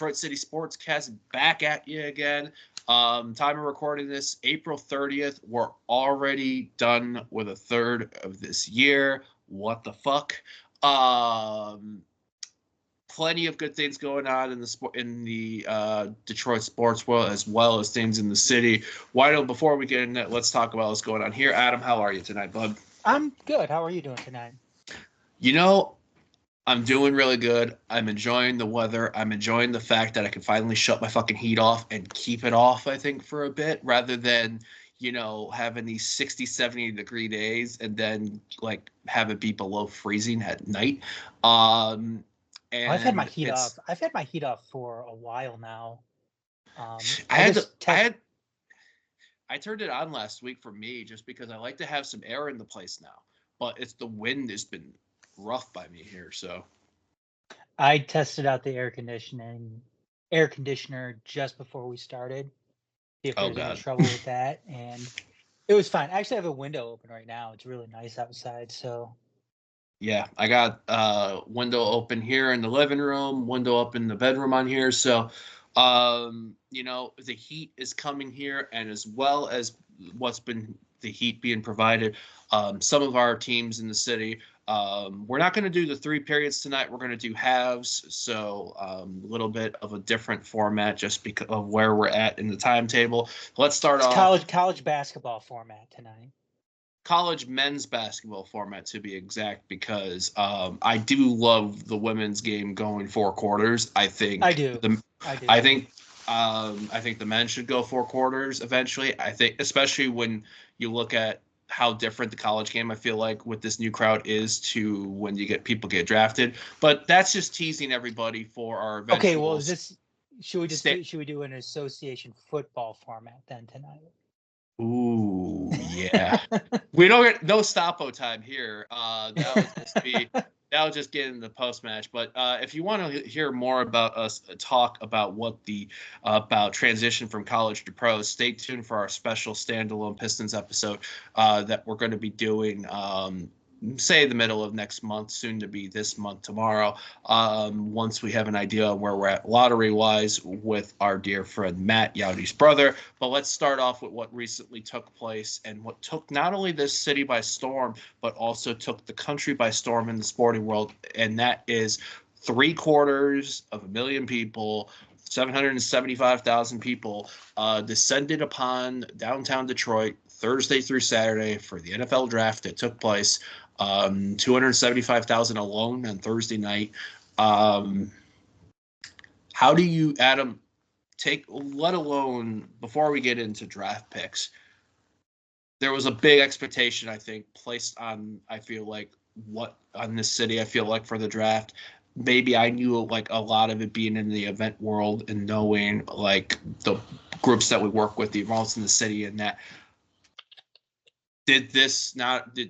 Detroit City Sportscast back at you again. Time of recording this, April 30th. We're already done with a third of this year. What the fuck? Plenty of good things going on in the Detroit sports world, as well as things in the city. Why don't, before we get into it, let's talk about what's going on here. Adam, how are you tonight, bud? I'm good. How are you doing tonight? You know, I'm doing really good. I'm enjoying the weather. I'm enjoying the fact that I can finally shut my fucking heat off and keep it off, I think, for a bit, rather than, having these 60, 70-degree days and then, have it be below freezing at night. And I've had my heat off. I've had my heat off for a while now. I turned it on last week for me just because I like to have some air in the place now. But the wind has been rough by me here, so. I tested out the air conditioner just before we started. See if there's any trouble with that, and it was fine. I actually have a window open right now. It's really nice outside, so. Yeah, I got window open here in the living room, window up in the bedroom on here, so the heat is coming here, and as well as what's been the heat being provided, some of our teams in the city, we're not going to do the 3 periods tonight. We're going to do halves, so a little bit of a different format just because of where we're at in the timetable. Let's start off. College basketball format tonight. College men's basketball format, to be exact, because I do love the women's game going 4 quarters. I think I do. I think the men should go 4 quarters eventually. I think, especially when you look at how different the college game, I feel like, with this new crowd is to when people get drafted. But that's just teasing everybody for our eventual. Okay, well, should we do an association football format then tonight? Ooh, yeah. We don't get no stoppo time here. That would just get in the post match. But if you want to hear more about us talk about about transition from college to pros, stay tuned for our special standalone Pistons episode that we're going to be doing. Say the middle of next month, soon to be this month tomorrow, once we have an idea of where we're at lottery-wise with our dear friend Matt, Yaudi's brother. But let's start off with what recently took place and what took not only this city by storm, but also took the country by storm in the sporting world, and that is 750,000 people, 775,000 people descended upon downtown Detroit Thursday through Saturday for the NFL draft that took place. 275,000 alone on Thursday night. How do you, Adam, let alone before we get into draft picks, there was a big expectation, I think, placed on, I feel like, on this city, I feel like, for the draft. Maybe I knew a lot of it being in the event world and knowing the groups that we work with, the involved in the city, and that. Do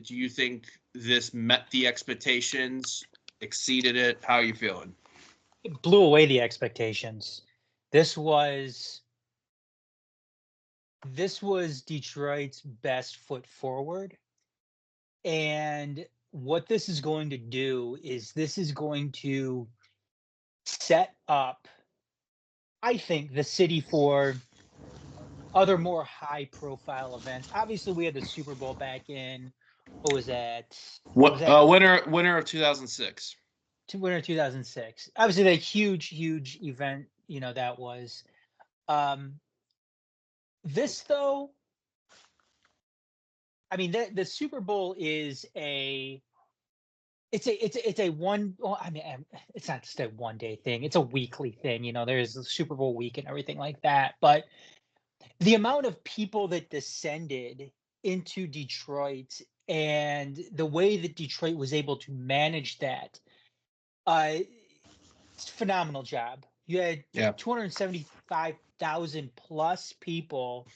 you think this met the expectations, exceeded it? How are you feeling? It blew away the expectations. This was Detroit's best foot forward. And what this is going to do is this is going to set up, I think, the city for other more high-profile events. Obviously, we had the Super Bowl back in, what was that? Winter of 2006. Winter of 2006. Obviously, that huge event, that was. This, though, I mean, the Super Bowl is it's a one. Well, I mean, it's not just a one-day thing. It's a weekly thing. There's the Super Bowl week and everything like that. But the amount of people that descended into Detroit and the way that Detroit was able to manage that, it's a phenomenal job. You had 275,000 plus people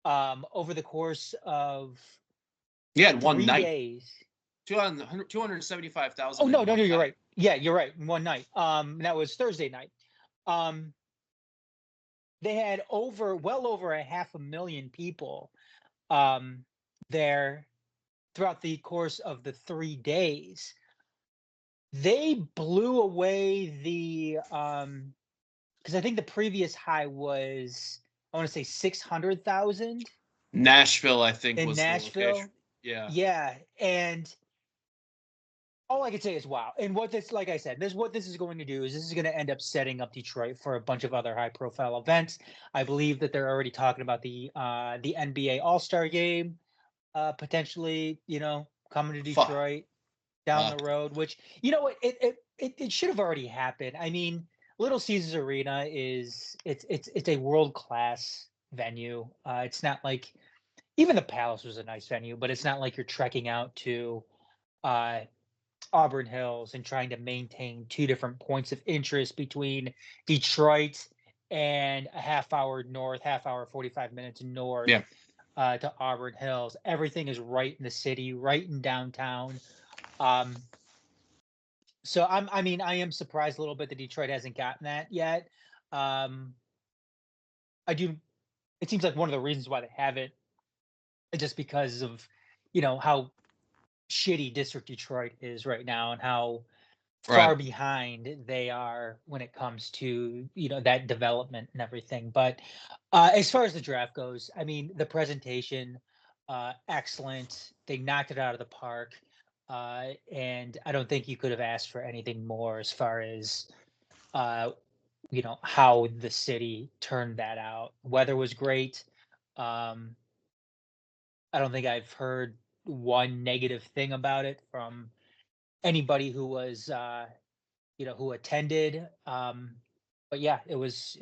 over the course of 3 days. 275,000. Oh, no, you're right. Yeah, you're right. One night. That was Thursday night. They had well over 500,000 people there throughout the course of the 3 days. They blew away the because I think the previous high was, I want to say 600,000 Nashville, I think, in was the location. Nashville. Yeah. Yeah, and all I can say is wow. And what this, like I said, what this is going to do is this is going to end up setting up Detroit for a bunch of other high profile events. I believe that they're already talking about the NBA All-Star game potentially, coming to Fuck. Detroit down the road, which, what, it should have already happened. I mean, Little Caesars Arena it's a world-class venue. It's not like, even the Palace was a nice venue, but it's not like you're trekking out to uh Auburn Hills and trying to maintain two different points of interest between Detroit and a half hour north, half hour, 45 minutes north Yeah. to Auburn Hills. Everything is right in the city, right in downtown. Um, so I mean, I am surprised a little bit that Detroit hasn't gotten that yet. Um, I do. It seems like one of the reasons why they haven't is just because of, how shitty District Detroit is right now and how Right. far behind they are when it comes to that development and everything. But as far as the draft goes, I mean, the presentation, excellent. They knocked it out of the park, and I don't think you could have asked for anything more as far as uh, how the city turned that out. Weather was great. um, I don't think I've heard one negative thing about it from anybody who was who attended. But yeah, it was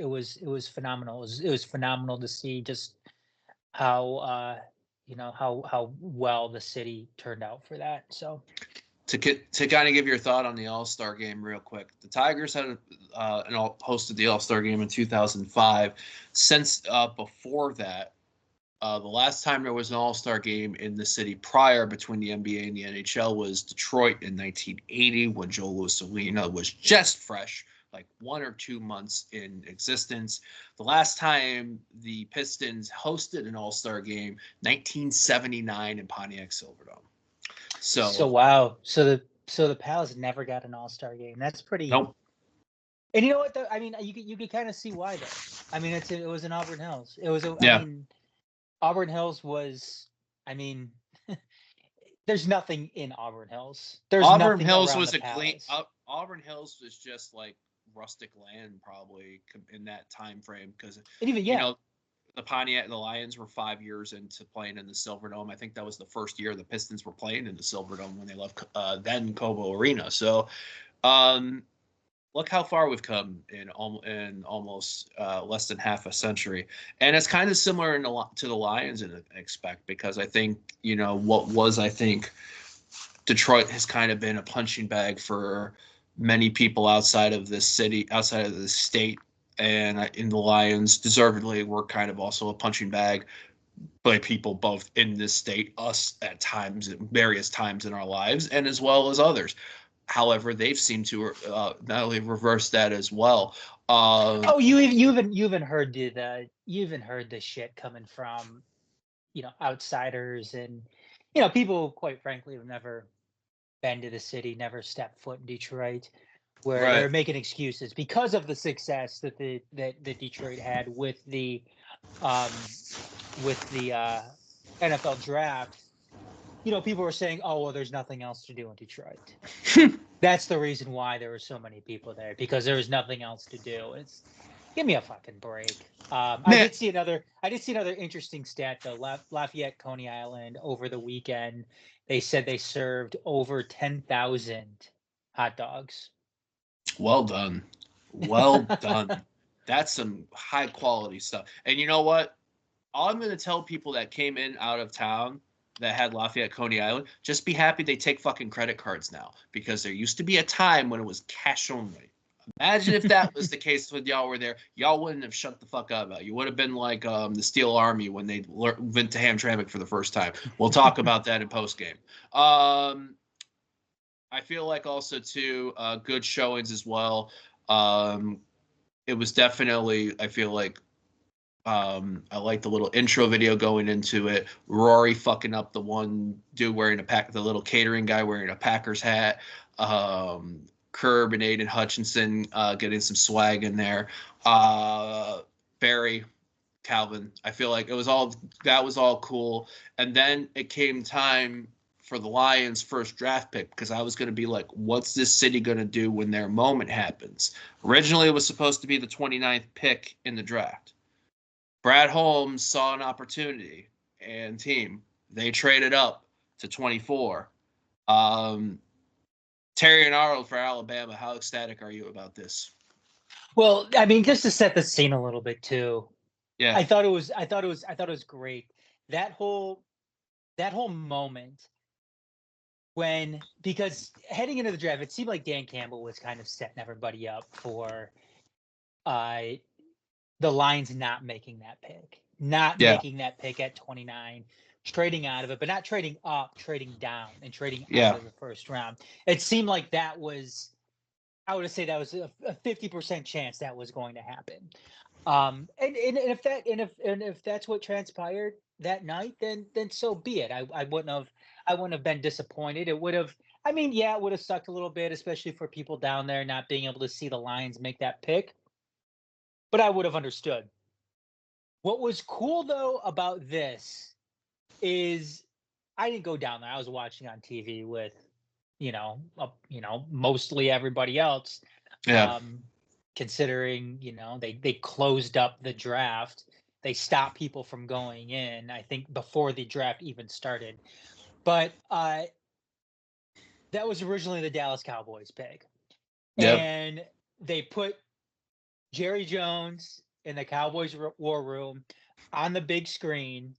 phenomenal. It was phenomenal to see just how how well the city turned out for that. So To kind of give your thought on the All-Star game real quick, the Tigers had hosted the All-Star game in 2005. Since before that, the last time there was an All-Star game in the city prior between the NBA and the NHL was Detroit in 1980 when Joe Louis Arena was just fresh, like 1 or 2 months in existence. The last time the Pistons hosted an All-Star game, 1979 in Pontiac Silverdome. so So, wow. So the Palace never got an All-Star game. That's pretty. nope. And you know what? I mean, you could kind of see why though. I mean, it was in Auburn Hills. It was. I Yeah. mean, Auburn Hills was. I mean, there's nothing in Auburn Hills. There's Auburn nothing Hills around was the a clean. Palace. Auburn Hills was just like rustic land, probably in that time frame, because And even you yeah, know the Lions were 5 years into playing in the Silverdome. I think that was the first year the Pistons were playing in the Silverdome when they left then Cobo Arena. So, um, look how far we've come in almost less than half a century, and it's kind of similar to the Lions in expect, because I think what was, I think, Detroit has kind of been a punching bag for many people outside of this city, outside of the state, and in the Lions, deservedly, were kind of also a punching bag by people both in this state, us at times, at various times in our lives, and as well as others. However, they've seemed to not only reverse that as well. oh, you even heard you even heard the shit coming from outsiders and people who, quite frankly, have never been to the city, never stepped foot in Detroit, where Right. they're making excuses because of the success that Detroit had um with the NFL draft. People were saying, "Oh, well, there's nothing else to do in Detroit." That's the reason why there were so many people there, because there was nothing else to do. It's Give me a fucking break. I Man, did see another interesting stat though. Lafayette, Coney Island, over the weekend, they said they served over 10,000 hot dogs. well done. Well done. That's some high quality stuff. And you know what? All I'm going to tell people that came in out of town that had Lafayette Coney Island, just be happy they take fucking credit cards now, because there used to be a time when it was cash only. Imagine if that was the case when y'all were there. Y'all wouldn't have shut the fuck up about it. You would have been like the Steel Army when they went to Hamtramck for the first time. We'll talk about that in post game. I feel like also too good showings as well. It was definitely, I feel like, I like the little intro video going into it. Rory fucking up the one dude wearing the little catering guy wearing a Packers hat. Curb and Aiden Hutchinson getting some swag in there. Barry, Calvin. I feel like that was all cool. And then it came time for the Lions' first draft pick because I was going to be like, what's this city going to do when their moment happens? Originally, it was supposed to be the 29th pick in the draft. Brad Holmes saw an opportunity and team. They traded up to 24. Terry and Arnold for Alabama. How ecstatic are you about this? Well, I mean, just to set the scene a little bit too. Yeah. I thought it was great. That whole moment because heading into the draft, it seemed like Dan Campbell was kind of setting everybody up for the Lions not making that pick, making that pick at 29, trading out of it, but not trading up, trading down, and trading out of the first round. It seemed like that was, I would say that was a 50% chance that was going to happen. And if that's what transpired that night, then so be it. I wouldn't have been disappointed. It would have, I mean, yeah, it would have sucked a little bit, especially for people down there not being able to see the Lions make that pick. But I would have understood. What was cool though about this is I didn't go down there. I was watching on TV with, mostly everybody else. Yeah. Considering, they closed up the draft. They stopped people from going in, I think, before the draft even started. But that was originally the Dallas Cowboys pick. Yep. And they put Jerry Jones in the Cowboys war room on the big screen.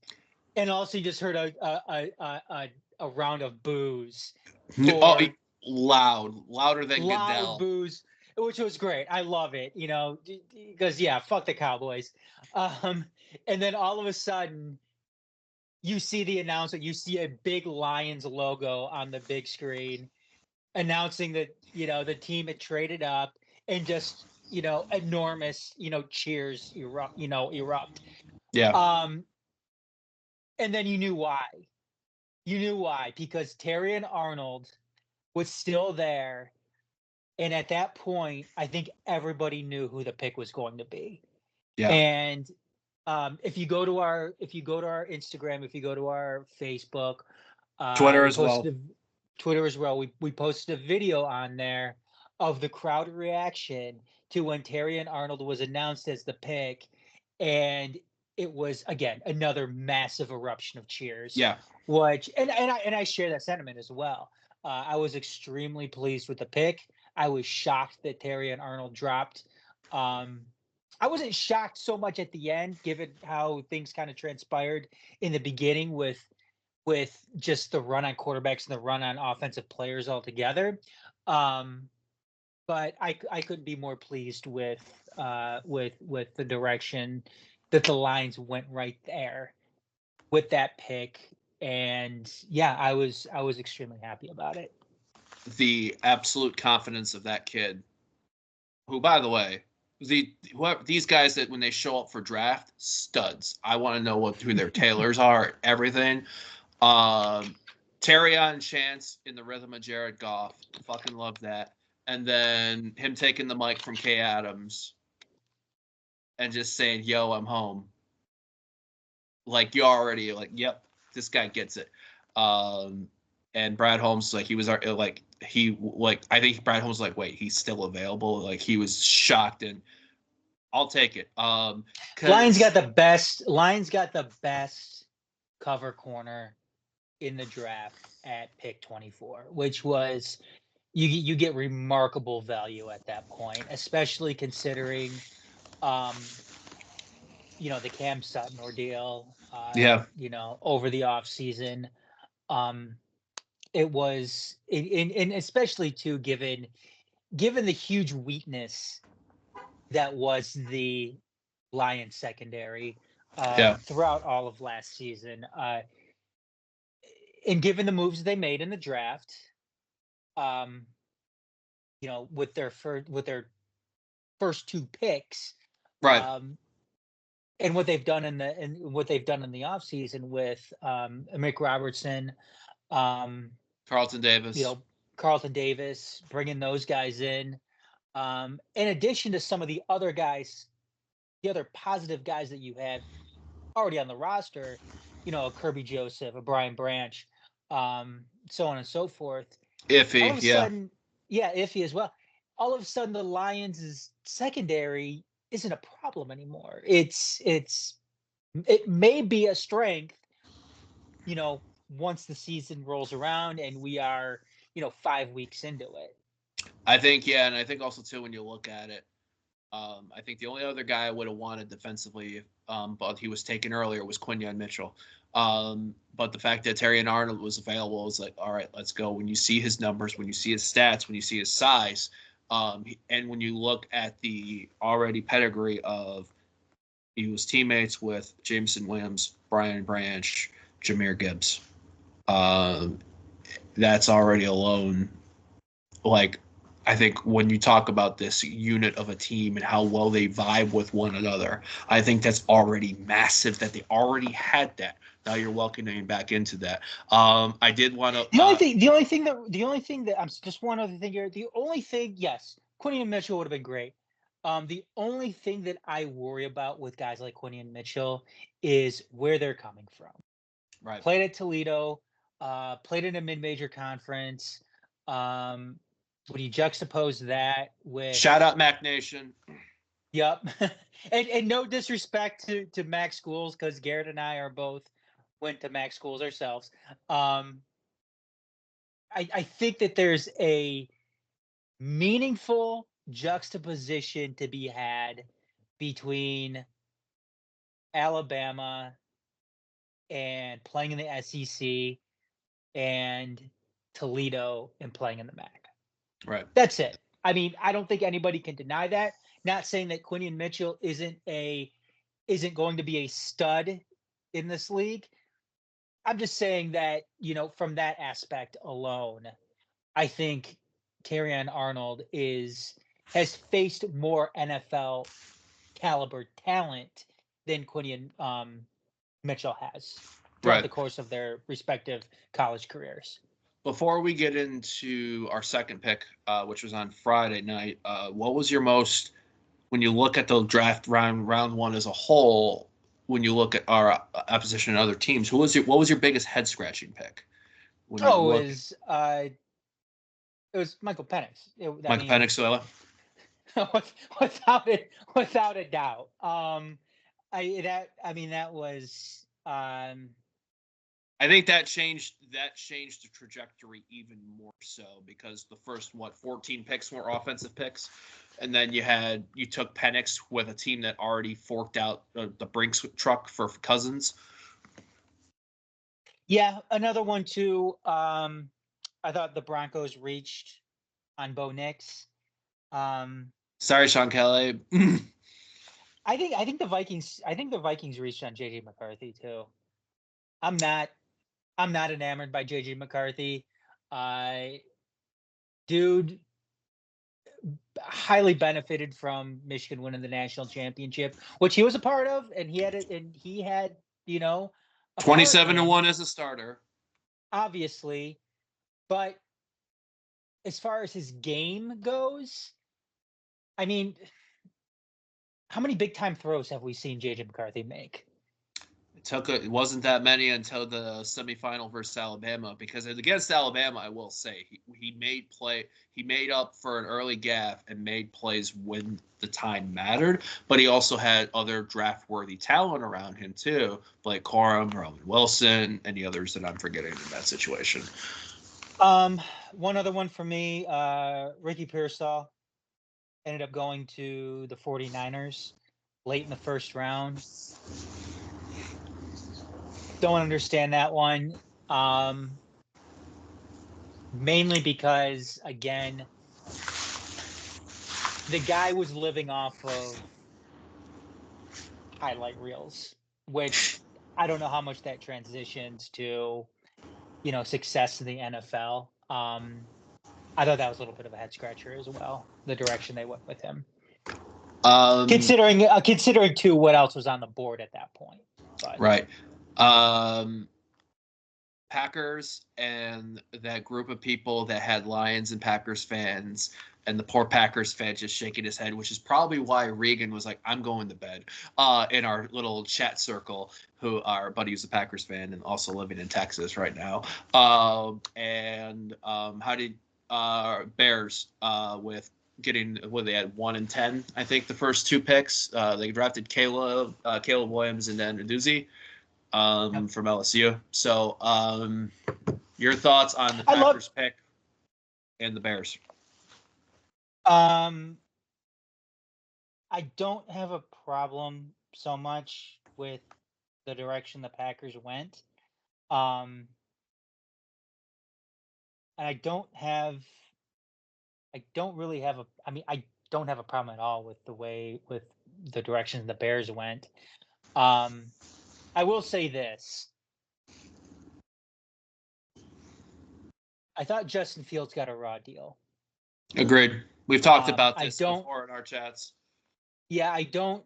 And also you just heard a round of boos. Louder than Goodell. Boos, which was great. I love it, because fuck the Cowboys. And then all of a sudden you see the announcement, you see a big Lions logo on the big screen announcing that, the team had traded up, and just, enormous, cheers erupt. Yeah. And then you knew why. Because Terry and Arnold was still there. And at that point, I think everybody knew who the pick was going to be. Yeah. And if you go to our Instagram, if you go to our Facebook, Twitter as well. We posted a video on there of the crowd reaction to when Terry and Arnold was announced as the pick, and it was again another massive eruption of cheers. Yeah. Which and I share that sentiment as well. I was extremely pleased with the pick. I was shocked that Terry and Arnold dropped. I wasn't shocked so much at the end, given how things kind of transpired in the beginning with just the run on quarterbacks and the run on offensive players altogether. But I couldn't be more pleased with the direction that the Lions went right there with that pick. And yeah, I was extremely happy about it. The absolute confidence of that kid, who, by the way, these guys that when they show up for draft, studs. I want to know who their tailors are, everything. Terry on Chance in the rhythm of Jared Goff, fucking love that. And then him taking the mic from Kay Adams and just saying, "Yo, I'm home." Like, you already like, yep, this guy gets it. And Brad Holmes, like, he was like, I think Brad Holmes was like, wait, he's still available. Like, he was shocked, and I'll take it. Lions got the best cover corner in the draft at pick 24, which was you get remarkable value at that point, especially considering the Cam Sutton ordeal over the off season. It was and especially too given the huge weakness that was the Lions secondary throughout all of last season, and given the moves they made in the draft, with their first two picks, right, and what they've done in the offseason with Mick Robertson, Carlton Davis, Carlton Davis, bringing those guys in addition to some of the other guys, the other positive guys that you had already on the roster, a Kirby Joseph, a Brian Branch, so on and so forth. All Iffy, of a yeah. sudden, Iffy as well. All of a sudden, the Lions' secondary isn't a problem anymore. It may be a strength, once the season rolls around and we are, 5 weeks into it. I think, yeah, and I think also too when you look at it, I think the only other guy I would have wanted defensively, but he was taken earlier, was Quinyon Mitchell. But the fact that Terrion Arnold was available was like, all right, let's go. When you see his numbers, when you see his stats, when you see his size, and when you look at the already pedigree of, he was teammates with Jameson Williams, Brian Branch, Jahmyr Gibbs. That's already alone, like, I think when you talk about this unit of a team and how well they vibe with one another, I think that's already massive that they already had that. Now you're welcoming back into that. I did want to. The only thing that I'm just one other thing here. The only thing, yes, Quinyon Mitchell would have been great. The only thing that I worry about with guys like Quinyon Mitchell is where they're coming from. Right. Played at Toledo, played in a mid-major conference. Would you juxtapose that with shout out Mac Nation? Yep. and no disrespect to Mac schools, because Garret and I are both went to Mac schools ourselves. I think that there's a meaningful juxtaposition to be had between Alabama and playing in the SEC and Toledo and playing in the MAC. Right. That's it. I mean, I don't think anybody can deny that. Not saying that Quinyon Mitchell isn't going to be a stud in this league. I'm just saying that, from that aspect alone, I think Terrion Arnold has faced more NFL caliber talent than Quinyon Mitchell has throughout the course of their respective college careers. Before we get into our second pick, which was on Friday night, what was your most, when you look at the draft round one as a whole, when you look at our opposition and other teams, what was your biggest head scratching pick? It was Michael Penix. Penix, without a doubt. That was. I think that changed the trajectory even more so, because the first 14 picks were offensive picks, and then you took Penix with a team that already forked out the Brinks truck for Cousins. Yeah, another one too. I thought the Broncos reached on Bo Nix. Sorry, Sean Kelly. I think the Vikings reached on JJ McCarthy too. I'm not enamored by JJ McCarthy. Dude highly benefited from Michigan winning the national championship, which he was a part of, and he had 27-1 as a starter, obviously. But as far as his game goes, I mean, how many big time throws have we seen JJ McCarthy make? It wasn't that many until the semifinal versus Alabama, because against Alabama, I will say he made up for an early gaffe and made plays when the time mattered, but he also had other draft worthy talent around him too, like Corum, Roman Wilson, any others that I'm forgetting in that situation. One other one for me, Ricky Pearsall ended up going to the 49ers late in the first round. Don't understand that one. Mainly because, again, the guy was living off of highlight reels, which I don't know how much that transitions to, success in the NFL. I thought that was a little bit of a head scratcher as well, the direction they went with him. Considering too what else was on the board at that point. But. Right. Packers and that group of people that had Lions and Packers fans, and the poor Packers fan just shaking his head, which is probably why Regan was like, I'm going to bed, in our little chat circle, who our buddy who's a Packers fan and also living in Texas right now. How did Bears with getting what they had 1 and 10, I think the first 2 picks. They drafted Caleb Williams and then Aduzzi from LSU. So your thoughts on the Packers pick and the Bears? I don't have a problem so much with the direction the Packers went. And I don't really have I don't have a problem at all with the direction the Bears went. I will say this. I thought Justin Fields got a raw deal. Agreed. We've talked about this before in our chats. Yeah, I don't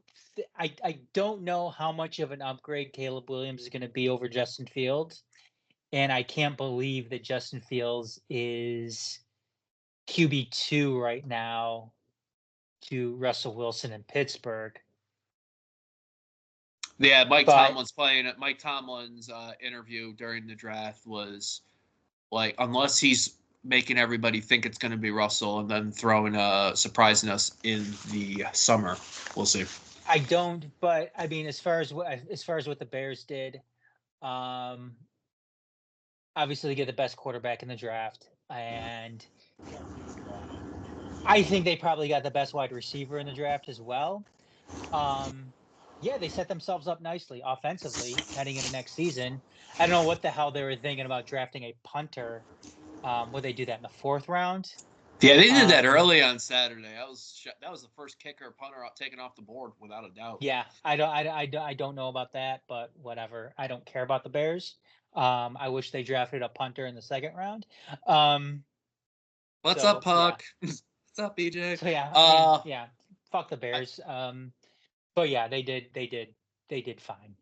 know how much of an upgrade Caleb Williams is going to be over Justin Fields. And I can't believe that Justin Fields is QB2 right now to Russell Wilson in Pittsburgh. Yeah, Mike Tomlin's interview during the draft was like, unless he's making everybody think it's going to be Russell and then surprising us in the summer, we'll see. I don't, but I mean, as far as what the Bears did, obviously they get the best quarterback in the draft, and I think they probably got the best wide receiver in the draft as well. Yeah, they set themselves up nicely offensively heading into next season. I don't know what the hell they were thinking about drafting a punter. Would they do that in the 4th round? Yeah, they did that early on Saturday. That was the first kicker punter taken off the board without a doubt. Yeah, I don't know about that, but whatever. I don't care about the Bears. I wish they drafted a punter in the 2nd round. What's up, Puck? Yeah. What's up, BJ? So yeah, fuck the Bears. But yeah, they did fine.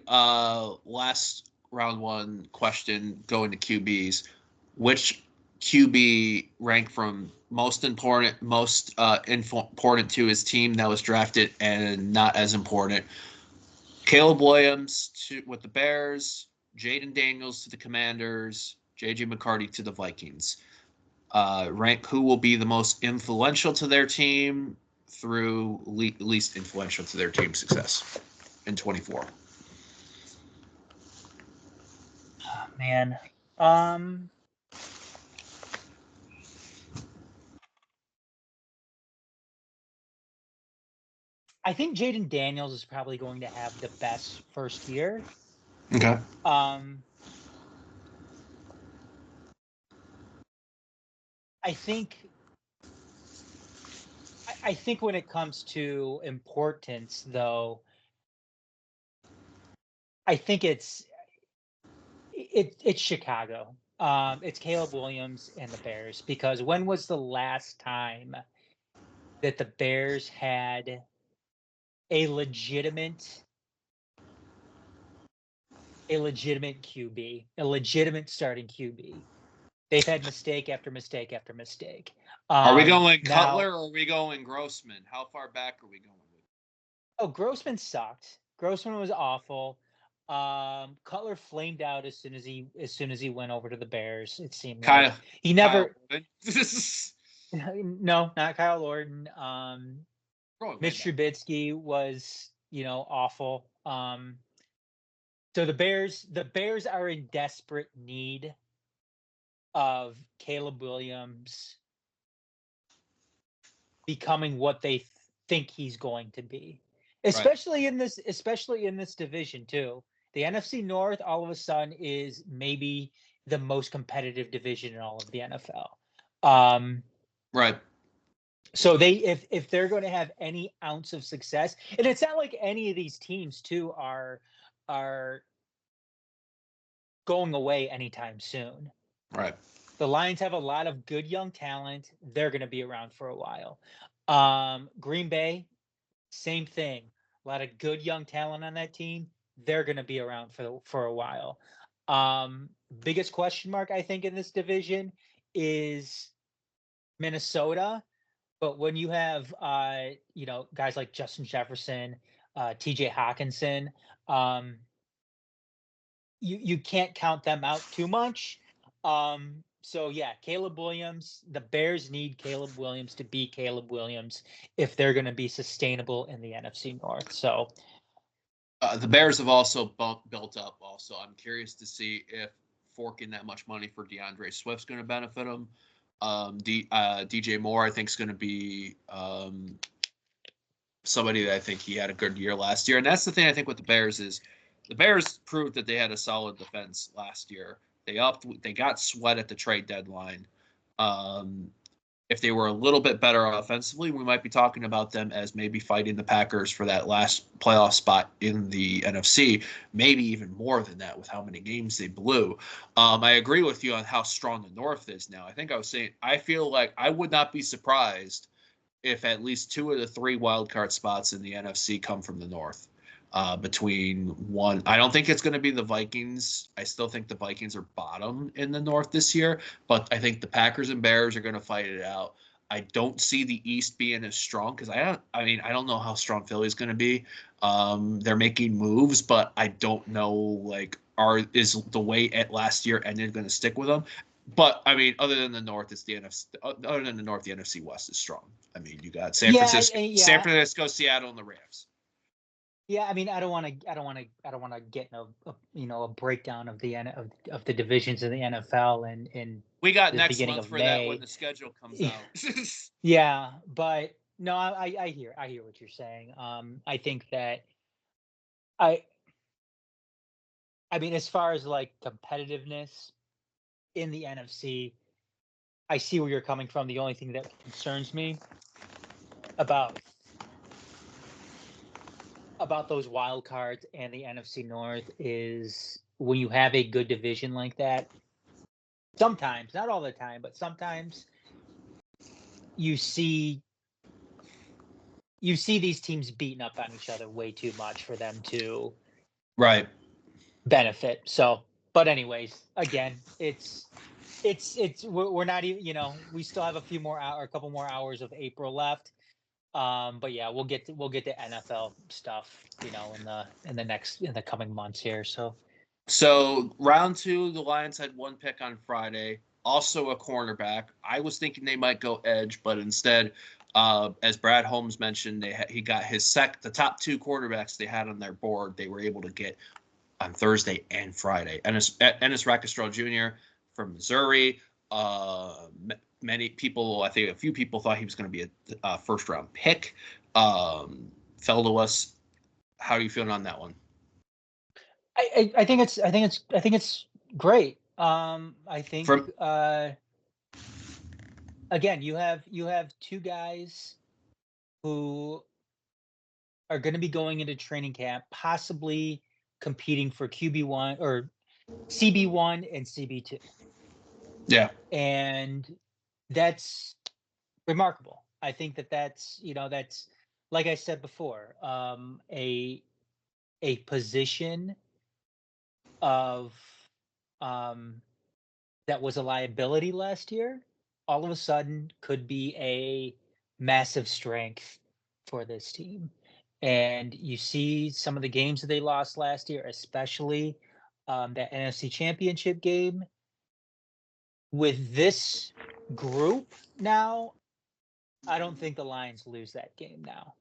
Last round 1 question going to QBs. Which QB ranked from most important to his team that was drafted and not as important? Caleb Williams with the Bears, Jaden Daniels to the Commanders, J.J. McCarthy to the Vikings. Rank who will be the most influential to their team through least influential to their team's success in 24. Oh, man. I think Jaden Daniels is probably going to have the best first year. Okay. I think when it comes to importance, though, I think it's Chicago. It's Caleb Williams and the Bears, because when was the last time that the Bears had a legitimate QB, a legitimate starting QB? They've had mistake after mistake after mistake. Are we going Cutler or are we going Grossman? How far back are we going? Oh, Grossman sucked. Grossman was awful. Cutler flamed out as soon as he went over to the Bears. It seemed like he never. No, not Kyle Orton. Mitch Trubisky was, awful. So the Bears are in desperate need of Caleb Williams becoming what they think he's going to be, especially in this division too. The NFC North all of a sudden is maybe the most competitive division in all of the NFL. Right. So if they're going to have any ounce of success, and it's not like any of these teams too are going away anytime soon. Right. The Lions have a lot of good young talent. They're going to be around for a while. Green Bay, same thing. A lot of good young talent on that team. They're going to be around for a while. Biggest question mark, I think, in this division is Minnesota. But when you have, guys like Justin Jefferson, TJ Hawkinson, um, you can't count them out too much. So yeah, Caleb Williams, the Bears need Caleb Williams to be Caleb Williams if they're going to be sustainable in the NFC North. So The Bears have also built up. Also, I'm curious to see if forking that much money for DeAndre Swift's going to benefit them. DJ Moore, I think, is going to be somebody that I think he had a good year last year. And that's the thing I think with the Bears is the Bears proved that they had a solid defense last year. They got Sweat at the trade deadline. If they were a little bit better offensively, we might be talking about them as maybe fighting the Packers for that last playoff spot in the NFC, maybe even more than that with how many games they blew. I agree with you on how strong the North is now. I think I was saying, I feel like I would not be surprised if at least 2 of the 3 wildcard spots in the NFC come from the North. Between one, I don't think it's going to be the Vikings. I still think the Vikings are bottom in the North this year, but I think the Packers and Bears are going to fight it out. I don't see the East being as strong because I don't know how strong Philly's going to be. They're making moves, but I don't know is the way at last year ended going to stick with them. But I mean, other than the North, it's the NFC. Other than the North, the NFC West is strong. I mean, you got San Francisco, Seattle, and the Rams. Yeah, I mean, I don't want to get in a breakdown of of the divisions in the NFL and we got the next beginning month of for May. that when the schedule comes out. Yeah, but no, I hear what you're saying. I think that I mean, as far as like competitiveness in the NFC, I see where you're coming from. The only thing that concerns me about those wild cards and the NFC North is when you have a good division like that, sometimes, not all the time, but sometimes you see these teams beating up on each other way too much for them to right benefit. So, but anyways, again, we're not even, we still have a couple more hours of April left. But yeah, we'll get to NFL stuff, in the coming months here. So round 2, the Lions had 1 pick on Friday, also a cornerback. I was thinking they might go edge, but instead, as Brad Holmes mentioned, he got the top 2 quarterbacks they had on their board. They were able to get on Thursday and Friday. Ennis Rackestro Jr. from Missouri. Many people, I think a few people thought he was going to be a first-round pick. Fell to us. How are you feeling on that one? I think it's great. I think again, you have 2 guys who are going to be going into training camp, possibly competing for QB1 or CB1 and CB2. Yeah. And that's remarkable. I think that's like I said before, a position of that was a liability last year, all of a sudden could be a massive strength for this team. And you see some of the games that they lost last year, especially that NFC Championship game. With this group now, I don't think the Lions lose that game now.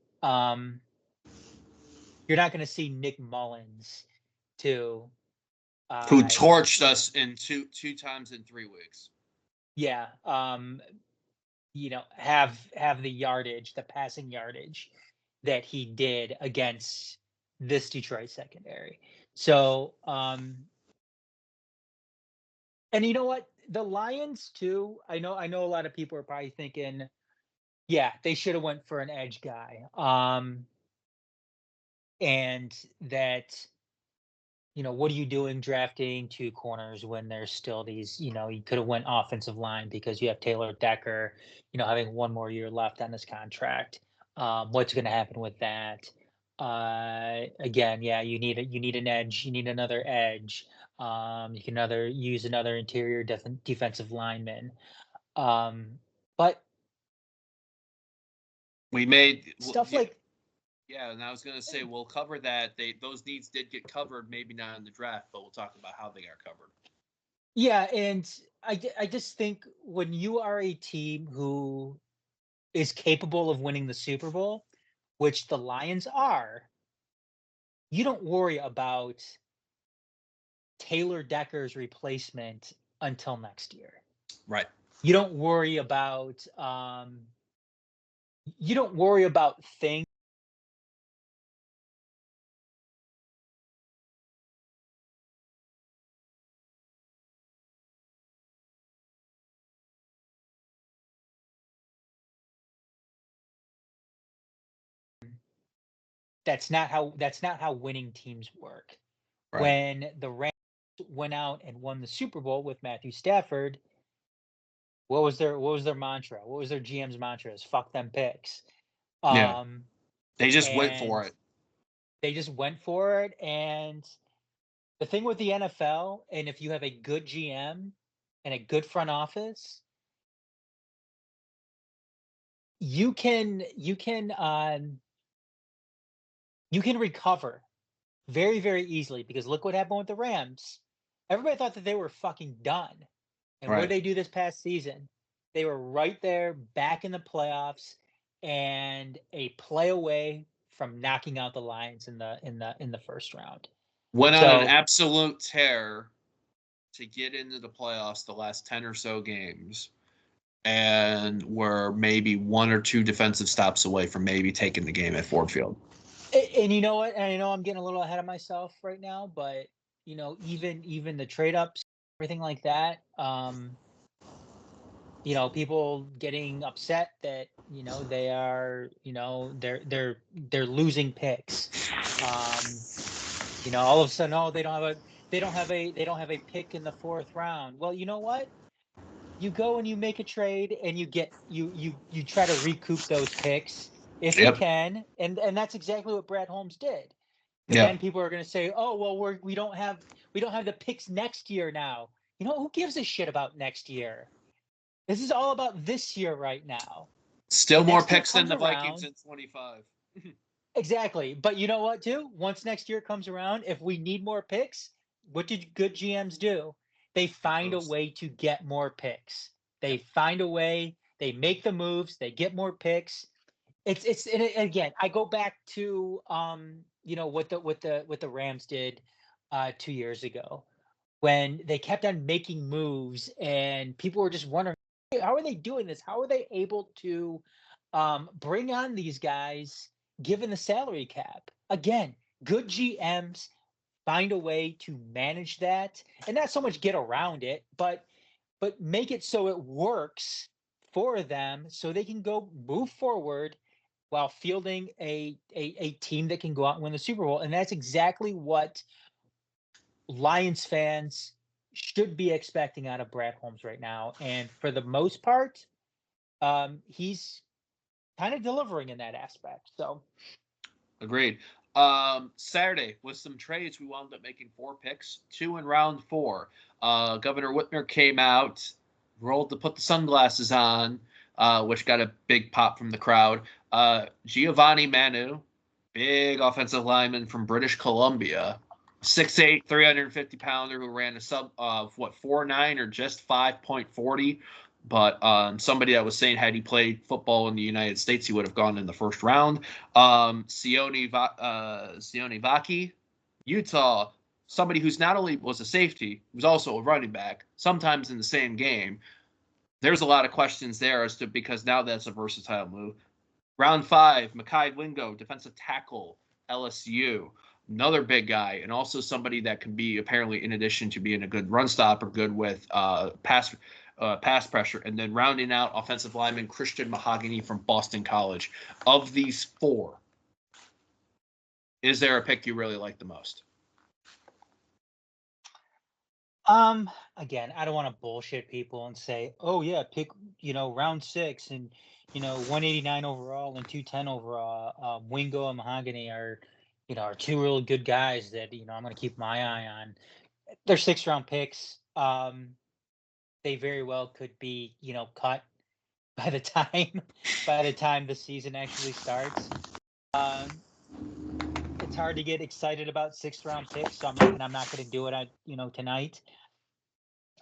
You're not going to see Nick Mullins who torched us in two times in 3 weeks. Yeah, have the yardage, the passing yardage that he did against this Detroit secondary. So, and you know what? The Lions too. I know a lot of people are probably thinking, yeah, they should have went for an edge guy. And that, what are you doing drafting 2 corners when there's still these, you could have went offensive line because you have Taylor Decker, having 1 more year left on this contract. What's going to happen with that? Again, yeah, you need an edge. You need another edge. You can use another interior defensive lineman. But We made stuff yeah, like yeah, and I was gonna say we'll cover that. Those needs did get covered, maybe not in the draft, but we'll talk about how they got covered. yeah, and I just think when you are a team who is capable of winning the Super Bowl, which the Lions are, you don't worry about Taylor Decker's replacement until next year. Right. You don't worry about things that's not how winning teams work. Right. When the Rams went out and won the Super Bowl with Matthew Stafford, what was their mantra? What was their GM's mantra? Is fuck them picks. Yeah. Um, They just went for and it. they just went for it. And the thing with the NFL, and if you have a good GM and a good front office, you can you can recover very, very easily, because look what happened with the Rams. Everybody thought that they were fucking done. And what did Right. they do this past season? They were right there back in the playoffs and a play away from knocking out the Lions in the first round. Went on an So absolute tear to get into the playoffs the last 10 or so games, and were maybe one or two defensive stops away from maybe taking the game at Ford Field. and you know what? And I know I'm getting a little ahead of myself right now, but even the trade ups, everything like that, people getting upset that, they are, they're losing picks. Um, all of a sudden, oh, they don't have a pick in the fourth round. Well, you know what? You go and you make a trade and you try to recoup those picks if you Yep. can, and that's exactly what Brad Holmes did. But Yeah. then people are going to say, "Oh, well, we don't have the picks next year now." Who gives a shit about next year? This is all about this year right now. Still And more next year picks than comes the Vikings around. in 25. Exactly. But you know what, too? Once next year comes around, if we need more picks, what did good GMs do? They find a Moves. way to get more picks. They Yep. find a way, they make the moves, they get more picks. And again, I go back to what the Rams did 2 years ago, when they kept on making moves and people were just wondering, "Hey, how are they doing this? How are they able to bring on these guys given the salary cap?" Again, good GMs find a way to manage that, and not so much get around it, but make it so it works for them, so they can go move forward while fielding a team that can go out and win the Super Bowl. And that's exactly what Lions fans should be expecting out of Brad Holmes right now. And for the most part, he's kind of delivering in that aspect. So, Agreed. Saturday, with some trades, we wound up making 4 picks, 2 in round 4. Governor Whitmer came out, rolled to put the sunglasses on, which got a big pop from the crowd. Giovanni Manu, big offensive lineman from British Columbia, 6'8", 350-pounder who ran a sub of 4.9 or just 5.40. But somebody that was saying had he played football in the United States, he would have gone in the first round. Sione Vaki, Utah, somebody who's not only was a safety, was also a running back, sometimes in the same game. There's a lot of questions there as to, because now that's a versatile move. Round 5, Mekhi Wingo, defensive tackle, LSU. Another big guy, and also somebody that can be, apparently, in addition to being a good run stopper, good with pass pressure. And then rounding out, offensive lineman Christian Mahogany from Boston College. Of these 4, is there a pick you really like the most? again, I don't want to bullshit people and say, "Oh yeah, pick round 6 and 189 overall and 210 overall. Wingo and Mahogany are two real good guys that I'm going to keep my eye on. They're 6th-round picks. They very well could be cut by the time the season actually starts. It's hard to get excited about 6th-round picks, so I'm not going to do it tonight.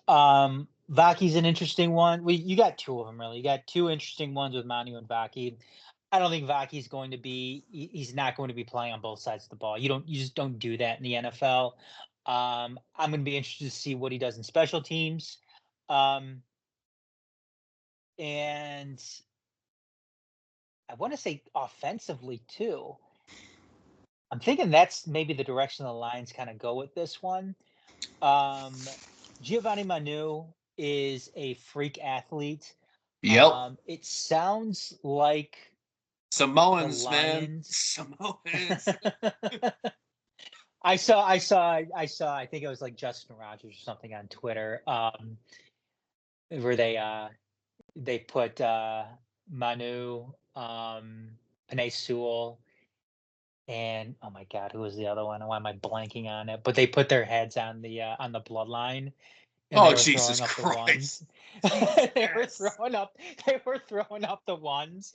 Vaki's an interesting one. You got 2 of them really. You got 2 interesting ones with Manu and Vaki. I don't think Vaki's going to be. He's not going to be playing on both sides of the ball. You just don't do that in the NFL. I'm going to be interested to see what he does in special teams. And I want to say offensively too. I'm thinking that's maybe the direction the Lions kind of go with this one. Giovanni Manu is a freak athlete. Yep. It sounds like Samoans, man. Lions. Samoans. I saw. I think it was like Justin Rogers or something on Twitter, where they put Manu, Panay Sewell, and oh my God, who was the other one? Why am I blanking on it? But they put their heads on the bloodline. And Oh, they were Jesus throwing up Christ. The ones. They were throwing up the ones.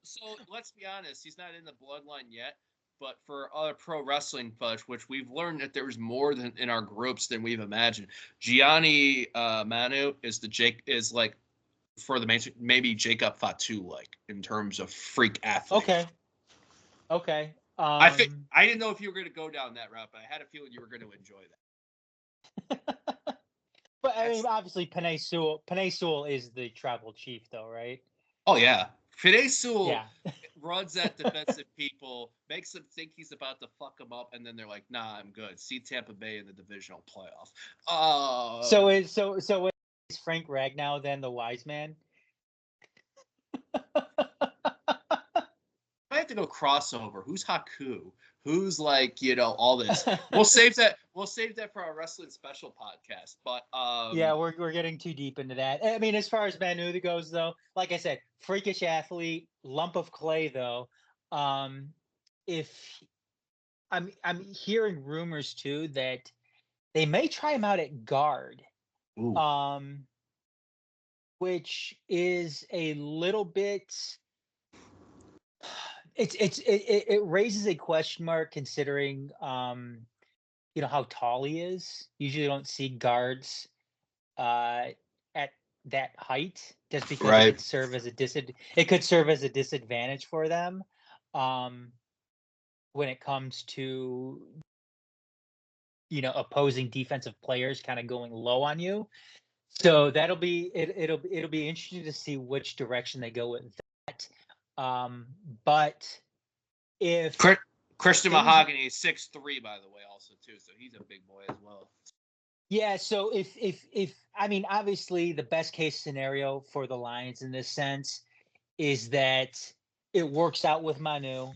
So let's be honest, he's not in the bloodline yet. But for other pro wrestling fudge, which we've learned that there's more than in our groups than we've imagined. Gianni Manu is like for the main, maybe Jacob Fatu like in terms of freak athlete. Okay. I didn't know if you were going to go down that route, but I had a feeling you were going to enjoy that. But I mean, obviously, Panay Sewell is the tribal chief, though, right? Oh yeah, Panay Sewell runs at defensive people, makes them think he's about to fuck them up, and then they're like, "Nah, I'm good." See Tampa Bay in the divisional playoff. So is Frank Ragnow then the wise man? I have to go crossover. Who's Haku? Who's like, all this? We'll save that for our wrestling special podcast. But yeah, we're getting too deep into that. I mean, as far as Manu goes, though, like I said, freakish athlete, lump of clay, though. If I'm hearing rumors too that they may try him out at guard. Ooh. Which is a little bit. It raises a question mark considering how tall he is. Usually don't see guards at that height just because it could serve as a disadvantage for them when it comes to opposing defensive players kind of going low on you. So it'll be interesting to see which direction they go with that. But if Christian Mahogany is 6'3", by the way, also too, so he's a big boy as well. Yeah, so if I mean, obviously the best case scenario for the Lions in this sense is that it works out with Manu.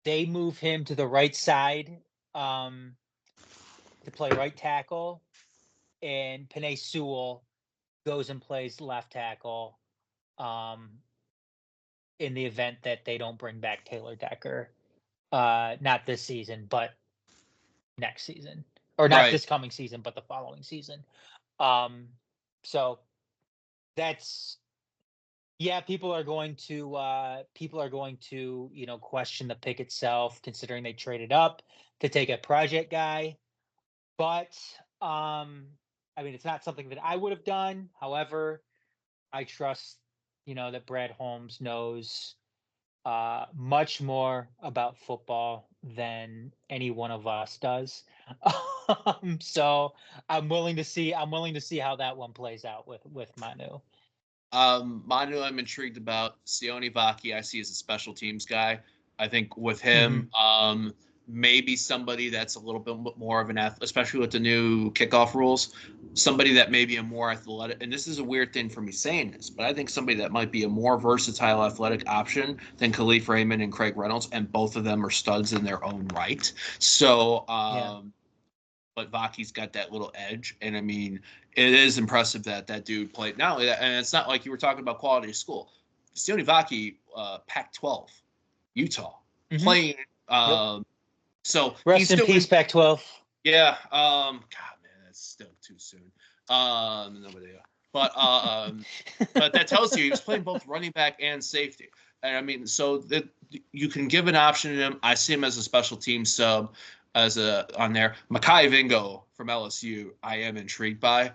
They move him to the right side to play right tackle, and Panay Sewell goes and plays left tackle in the event that they don't bring back Taylor Decker. Not this season, but next season. Or not this coming season, but the following season. So that's people are going to question the pick itself, considering they traded up to take a project guy. But I mean, it's not something that I would have done. However, I trust that Brad Holmes knows much more about football than any one of us does. So I'm willing to see how that one plays out with Manu. Manu, I'm intrigued about. Sione Vaki, I see as a special teams guy. I think with him, maybe somebody that's a little bit more of an athlete, especially with the new kickoff rules, somebody that may be a more athletic, and this is a weird thing for me saying this, but I think somebody that might be a more versatile athletic option than Khalif Raymond and Craig Reynolds, and both of them are studs in their own right. So, but Vaki's got that little edge, and I mean, It is impressive that dude played. Not only that, and it's not like you were talking about quality of school. Sione Vaki, Pac-12, Utah, playing. Yep. So Rest he's in still peace, Pac-12. Yeah. God, man, that's still too soon. Nobody. But that tells you he was playing both running back and safety. And I mean, so that you can give an option to him. I see him as a special team sub, on there. Mekhi Vingo from LSU, I am intrigued by,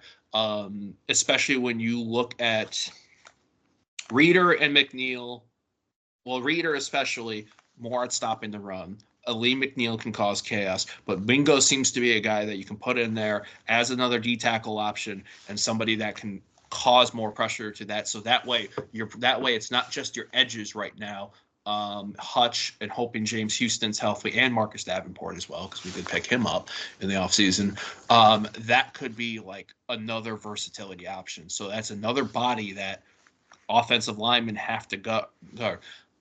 especially when you look at Reeder and McNeil. Well, Reeder especially more at stopping the run. Ali McNeil can cause chaos, but Bingo seems to be a guy that you can put in there as another D tackle option and somebody that can cause more pressure to that. So that way it's not just your edges right now. Hutch and hoping James Houston's healthy and Marcus Davenport as well, because we did pick him up in the offseason. That could be like another versatility option. So that's another body that offensive linemen have to go.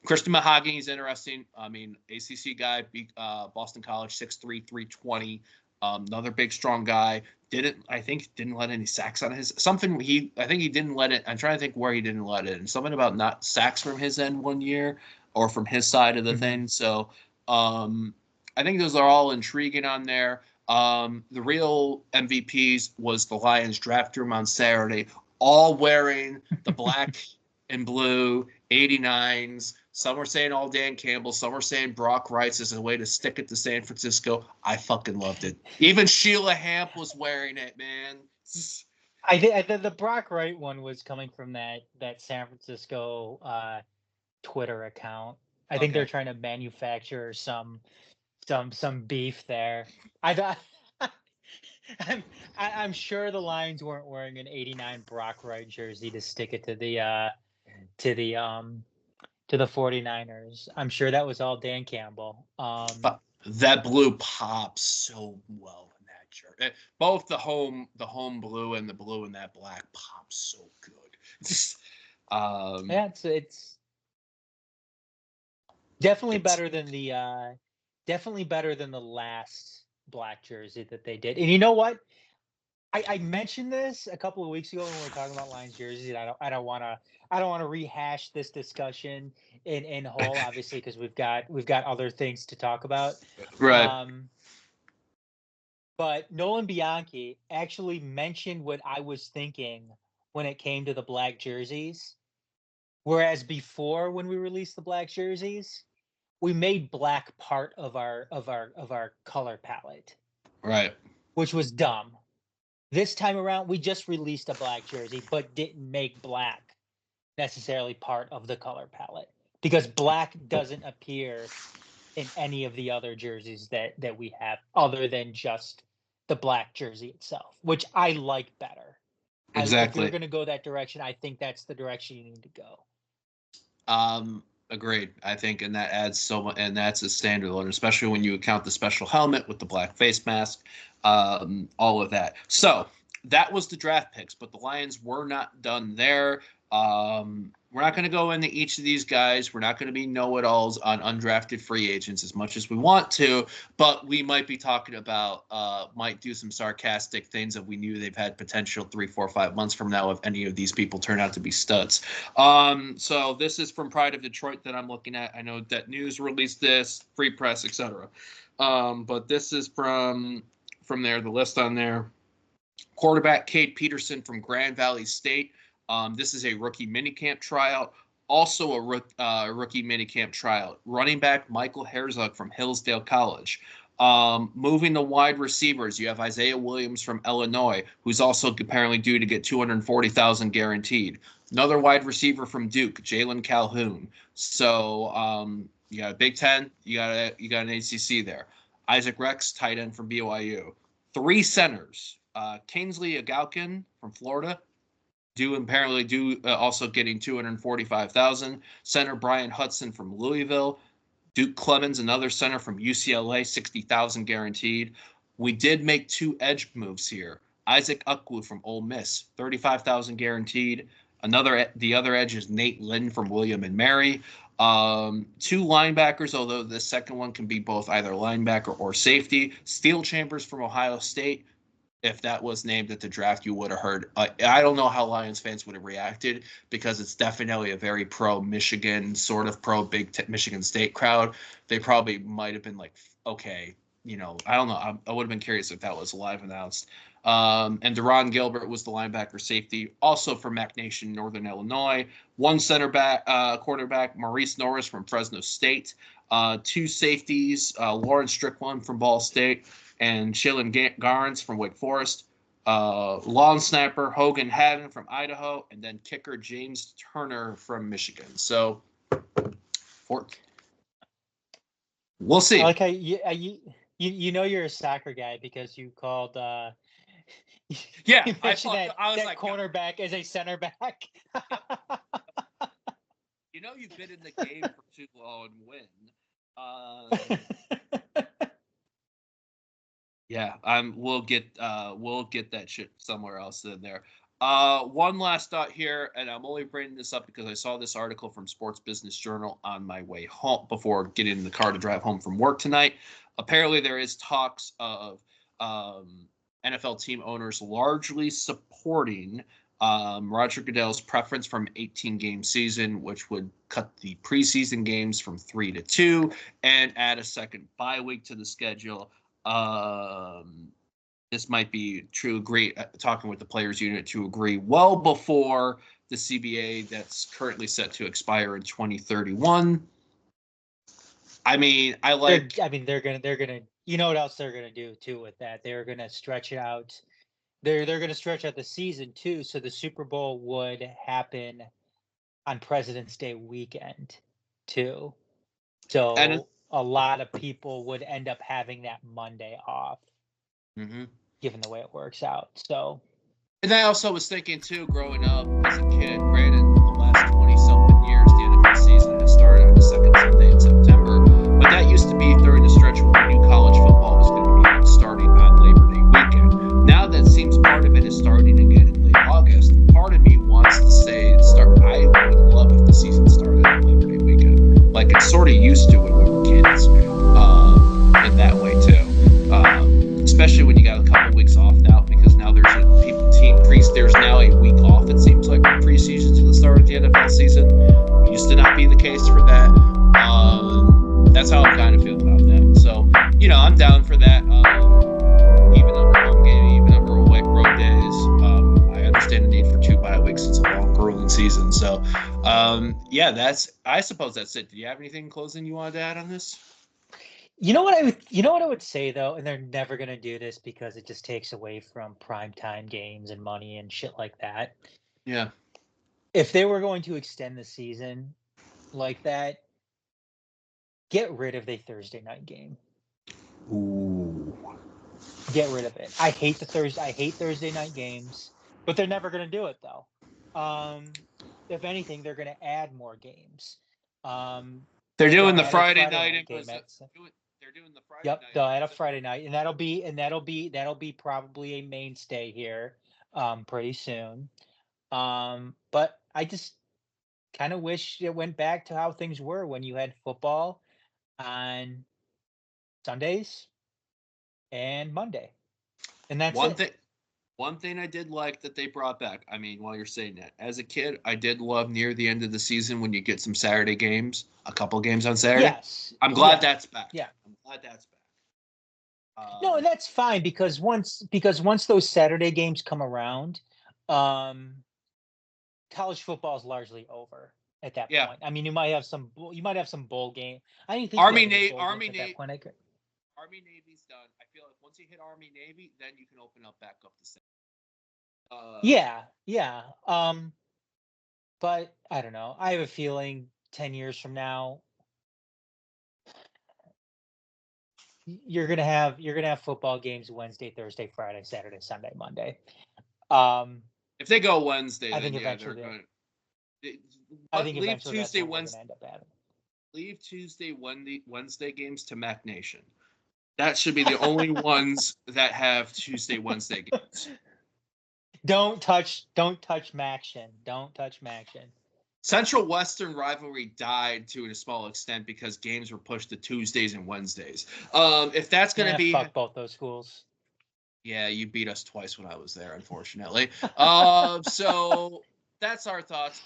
Christian Mahogany is interesting. I mean, ACC guy, Boston College, 6'3", 320. Another big, strong guy. Didn't let any sacks on his. I think he didn't let it. I'm trying to think where he didn't let it. And something about not sacks from his end one year or from his side of the thing. So I think those are all intriguing on there. The real MVPs was the Lions draft room on Saturday, all wearing the black and blue 89s. Some were saying all Dan Campbell. Some were saying Brock Wright as a way to stick it to San Francisco. I fucking loved it. Even Sheila Hamp was wearing it, man. I think the Brock Wright one was coming from that San Francisco Twitter account. I think they're trying to manufacture some beef there. I'm sure the Lions weren't wearing an 89 Brock Wright jersey to stick it to the 49ers. I'm sure that was all Dan Campbell. That blue pops so well in that jersey. Both the home blue and the blue and that black pops so good. Yeah, it's definitely better than the last black jersey that they did. And you know what? I mentioned this a couple of weeks ago when we were talking about Lions jerseys. And I don't want to rehash this discussion in whole, obviously, because we've got other things to talk about. Right. But Nolan Bianchi actually mentioned what I was thinking when it came to the black jerseys. Whereas before, when we released the black jerseys, we made black part of our color palette. Right. Which was dumb. This time around, we just released a black jersey, but didn't make black necessarily part of the color palette, because black doesn't appear in any of the other jerseys that we have, other than just the black jersey itself, which I like better. Exactly. If you're going to go that direction, I think that's the direction you need to go. Agreed. I think, and that adds so much, and that's a standard one, especially when you account the special helmet with the black face mask, all of that. So that was the draft picks, but the Lions were not done there. We're not going to go into each of these guys. We're not going to be know-it-alls on undrafted free agents as much as we want to, but we might be talking about, might do some sarcastic things that we knew they've had potential 3, 4, 5 months from now if any of these people turn out to be studs. So this is from Pride of Detroit that I'm looking at. I know that News released this, Free Press, etc. But this is from there, the list on there. Quarterback Cade Peterson from Grand Valley State. This is a rookie minicamp tryout. Also a rookie minicamp tryout. Running back Michael Herzog from Hillsdale College. Moving the wide receivers, you have Isaiah Williams from Illinois, who's also apparently due to get $240,000 guaranteed. Another wide receiver from Duke, Jalen Calhoun. So you got a Big Ten, you got an ACC there. Isaac Rex, tight end from BYU. 3 centers. Kingsley Agalkin from Florida. Also getting $245,000. Center Brian Hudson from Louisville. Duke Clemens, another center from UCLA, $60,000 guaranteed. We did make 2 edge moves here. Isaac Ukwu from Ole Miss, $35,000 guaranteed. The other edge is Nate Lynn from William and Mary. 2 linebackers, although the second one can be both either linebacker or safety. Steel Chambers from Ohio State. if that was named at the draft, you would have heard. I don't know how Lions fans would have reacted because it's definitely a very pro-Michigan, sort of Michigan State crowd. They probably might have been like, okay, I don't know. I would have been curious if that was live announced. And Deron Gilbert was the linebacker safety, also from Mac Nation, Northern Illinois. One quarterback, Maurice Norris from Fresno State. Two safeties, Lawrence Strickland from Ball State and Shailen Garnes from Wake Forest. Long snapper, Hogan Haddon from Idaho. And then kicker, James Turner from Michigan. So, we'll see. I like how you're a soccer guy because you called yeah, you mentioned I was that like cornerback as a center back. You've been in the game for too long and win. Yeah, we'll get that shit somewhere else in there. One last thought here, and I'm only bringing this up because I saw this article from Sports Business Journal on my way home before getting in the car to drive home from work tonight. Apparently, there is talks of NFL team owners largely supporting Roger Goodell's preference from 18-game season, which would cut the preseason games from 3 to 2 and add a second bye week to the schedule. This might be talking with the players unit to agree well before the CBA that's currently set to expire in 2031. I mean, they're gonna. You know what else they're gonna do too with that? They're gonna stretch it out. They're gonna stretch out the season too, so the Super Bowl would happen on President's Day weekend too. So a lot of people would end up having that Monday off, given the way it works out. So, and I also was thinking too, growing up as a kid, granted, the last 20-something years, the NFL season has started on the second Sunday in September, but that used to be during the stretch when we knew college football was going to be starting on Labor Day weekend. Now that seems part of it is starting again in late August. Part of me wants to say I would love if the season started on Labor Day weekend, like it's sort of used to when we were kids, in that way too. Especially when you got a couple weeks off now, because now there's now a week off. It seems like from preseason to the start of the NFL season. It used to not be the case for that. That's how I'm kind of feeling about that. So, I'm down for that. Even under home game, even under road days. I understand the need for 2 bye weeks. It's a long, grueling season. So, I suppose that's it. Do you have anything closing you wanted to add on this? You know what I would say though, and they're never gonna do this because it just takes away from primetime games and money and shit like that. Yeah. If they were going to extend the season like that, get rid of the Thursday night game. Ooh. Get rid of it. I hate Thursday night games, but they're never gonna do it though. If anything, they're gonna add more games. They're doing the Friday night in Brazil. They're doing the Friday night. Yep, they'll add a Friday night, and that'll be probably a mainstay here, pretty soon. But I just kind of wish it went back to how things were when you had football on Sundays and Monday, and that's One thing I did like that they brought back, I mean, while you're saying that, as a kid, I did love near the end of the season when you get some Saturday games, a couple games on Saturday. Yes. I'm glad that's back. Yeah. I'm glad that's back. No, and that's fine because once those Saturday games come around, college football is largely over at that point. I mean, you might have some bowl game. I didn't think Army Navy's done. I feel like once you hit Army Navy, then you can open up back up to Saturday. Yeah. But I don't know. I have a feeling 10 years from now, you're gonna have football games Wednesday, Thursday, Friday, Saturday, Sunday, Monday. If they go Wednesday, I think then eventually they're going to. I think leave eventually Tuesday, that's what Wednesday. we're gonna end up having. Leave Tuesday, Wednesday games to Mac Nation. That should be the only ones that have Tuesday, Wednesday games. Don't touch Maction. Don't touch Maction. Central Western rivalry died to a small extent because games were pushed to Tuesdays and Wednesdays. If that's going to be fuck both those schools. Yeah, you beat us twice when I was there, unfortunately. So that's our thoughts.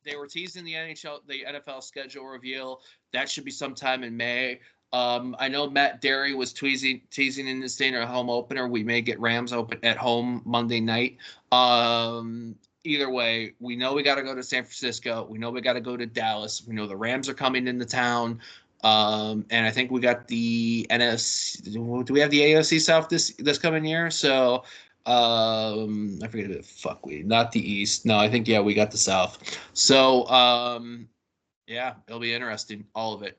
They were teasing the NFL schedule reveal. That should be sometime in May. I know Matt Derry was teasing in the state or home opener. We may get Rams open at home Monday night. Either way, we know we got to go to San Francisco. We know we got to go to Dallas. We know the Rams are coming into town. And I think we got the NFC. Do we have the AFC South this coming year? So I forget who the fuck not the East. No, I think we got the South. So yeah, it'll be interesting, all of it.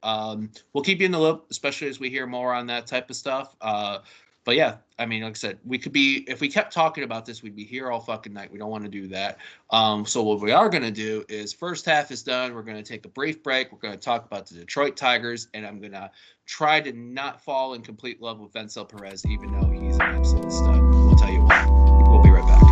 We'll keep you in the loop, especially as we hear more on that type of stuff. But yeah, I mean, like I said, we could be, if we kept talking about this, we'd be here all fucking night. We don't want to do that. So what we are going to do is first half is done. We're going to take a brief break. We're going to talk about the Detroit Tigers, and I'm going to try to not fall in complete love with Vencel Perez, even though he's an absolute stud. We'll tell you why. We'll be right back.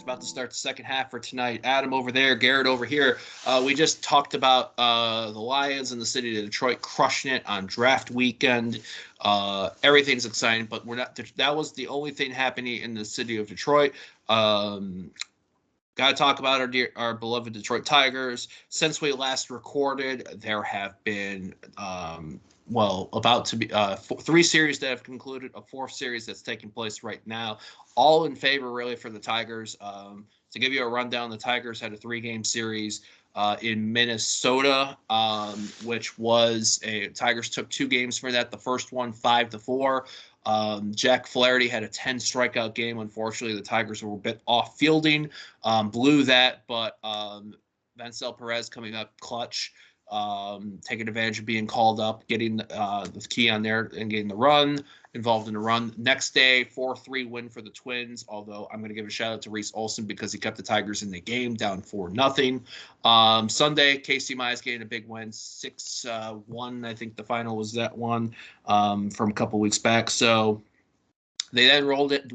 About to start the second half for tonight. Adam over there, Garret over here. We just talked about the Lions and the city of Detroit crushing it on draft weekend. Everything's exciting, but we're not. That was the only thing happening in the city of Detroit. Got to talk about our beloved Detroit Tigers. Since we last recorded, there have been about to be 3 series that have concluded, a 4th series that's taking place right now, all in favor really for the Tigers. To give you a rundown, the Tigers had a 3-game series in Minnesota, which was Tigers took 2 games for that. The first one 5-4. Jack Flaherty had a 10 strikeout game. Unfortunately, the Tigers were a bit off fielding, blew that, but Vencel Perez coming up clutch, taking advantage of being called up, getting the key on there and getting the run, involved in the run. Next day, 4-3 win for the Twins, although I'm going to give a shout out to Reese Olson because he kept the Tigers in the game, down 4-0. Sunday, Casey Mize getting a big win, 6-1. I think the final was that one from a couple weeks back. So they then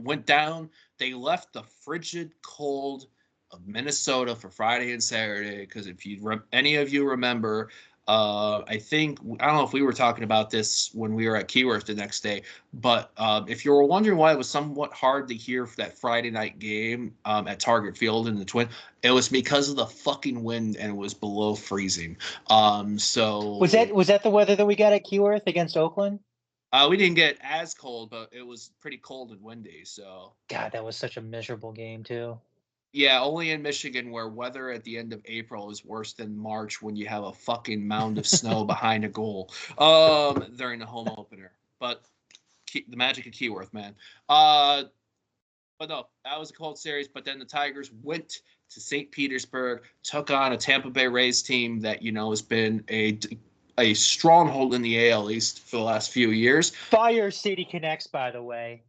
went down. They left the frigid cold of Minnesota for Friday and Saturday, because if any of you remember, I don't know if we were talking about this when we were at Keyworth the next day, but if you were wondering why it was somewhat hard to hear for that Friday night game at Target Field in the Twin, it was because of the fucking wind and it was below freezing. So was that the weather that we got at Keyworth against Oakland? We didn't get as cold, but it was pretty cold and windy. So God, that was such a miserable game too. Yeah, only in Michigan, where weather at the end of April is worse than March when you have a fucking mound of snow behind a goal during the home opener. But the magic of Keyworth, man. But no, that was a cold series. But then the Tigers went to St. Petersburg, took on a Tampa Bay Rays team that, has been a stronghold in the AL East for the last few years. Fire City Connects, by the way.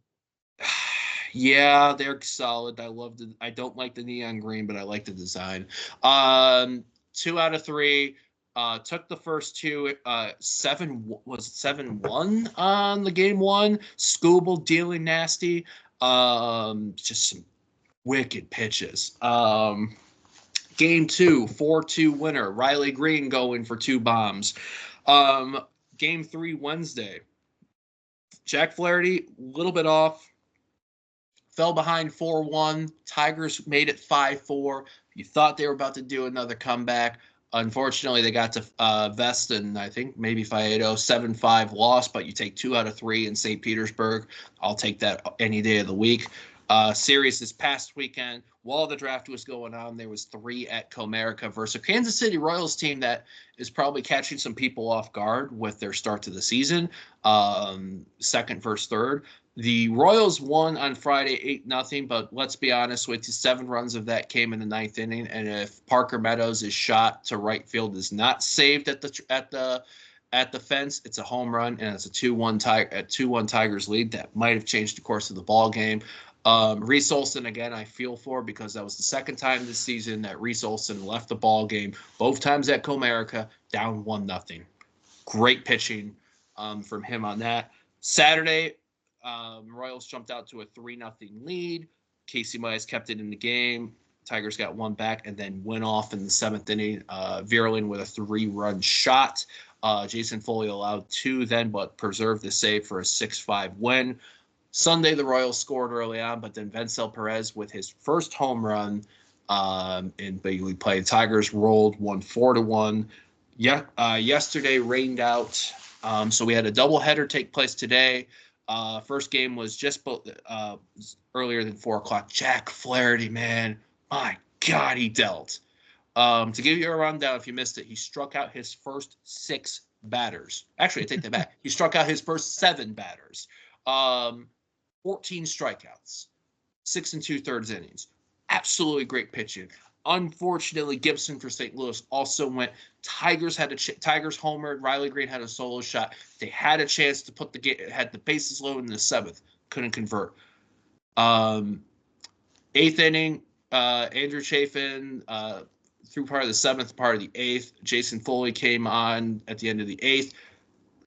Yeah, they're solid. I don't like the neon green, but I like the design. 2 out of 3. Took the first 2. 7-1 on the game 1. Skubal dealing nasty. Just some wicked pitches. Game 2, 4-2 winner. Riley Green going for 2 bombs. Game 3 Wednesday. Jack Flaherty, a little bit off. Fell behind 4-1. Tigers made it 5-4. You thought they were about to do another comeback. Unfortunately, they got to Vest, and I think maybe Faedo 7-5 loss, but you take 2 out of 3 in St. Petersburg. I'll take that any day of the week. Series this past weekend, while the draft was going on, there was 3 at Comerica versus a Kansas City Royals team that is probably catching some people off guard with their start to the season. Second versus third. The Royals won on Friday 8-0, but let's be honest with you, 7 runs of that came in the 9th inning. And if Parker Meadows' shot to right field is not saved at the fence, it's a home run, and it's a 2-1 Tigers lead. That might have changed the course of the ball game. Reese Olson, again, I feel for, because that was the second time this season that Reese Olson left the ball game, both times at Comerica, down 1-0. Great pitching from him on that. Saturday, Royals jumped out to a 3-0 lead. Casey Mize kept it in the game. Tigers got one back and then went off in the 7th inning. Vierling with a 3-run shot. Jason Foley allowed 2 then, but preserved the save for a 6-5 win. Sunday, the Royals scored early on, but then Vencel Perez with his first home run in big league play. Tigers rolled 1-4-1. Yesterday rained out, so we had a doubleheader take place today. First game was just earlier than 4 o'clock. Jack Flaherty, man, my God, he dealt. To give you a rundown, if you missed it, he struck out his first 6 batters. Actually, I take that back. He struck out his first 7 batters. 14 strikeouts, 6 2/3 innings. Absolutely great pitching. Unfortunately, Gibson for St. Louis also went. Tigers homered. Riley Green had a solo shot. They had a chance to had the bases loaded in the 7th. Couldn't convert. 8th inning, Andrew Chafin through part of the 7th, part of the 8th. Jason Foley came on at the end of the 8th.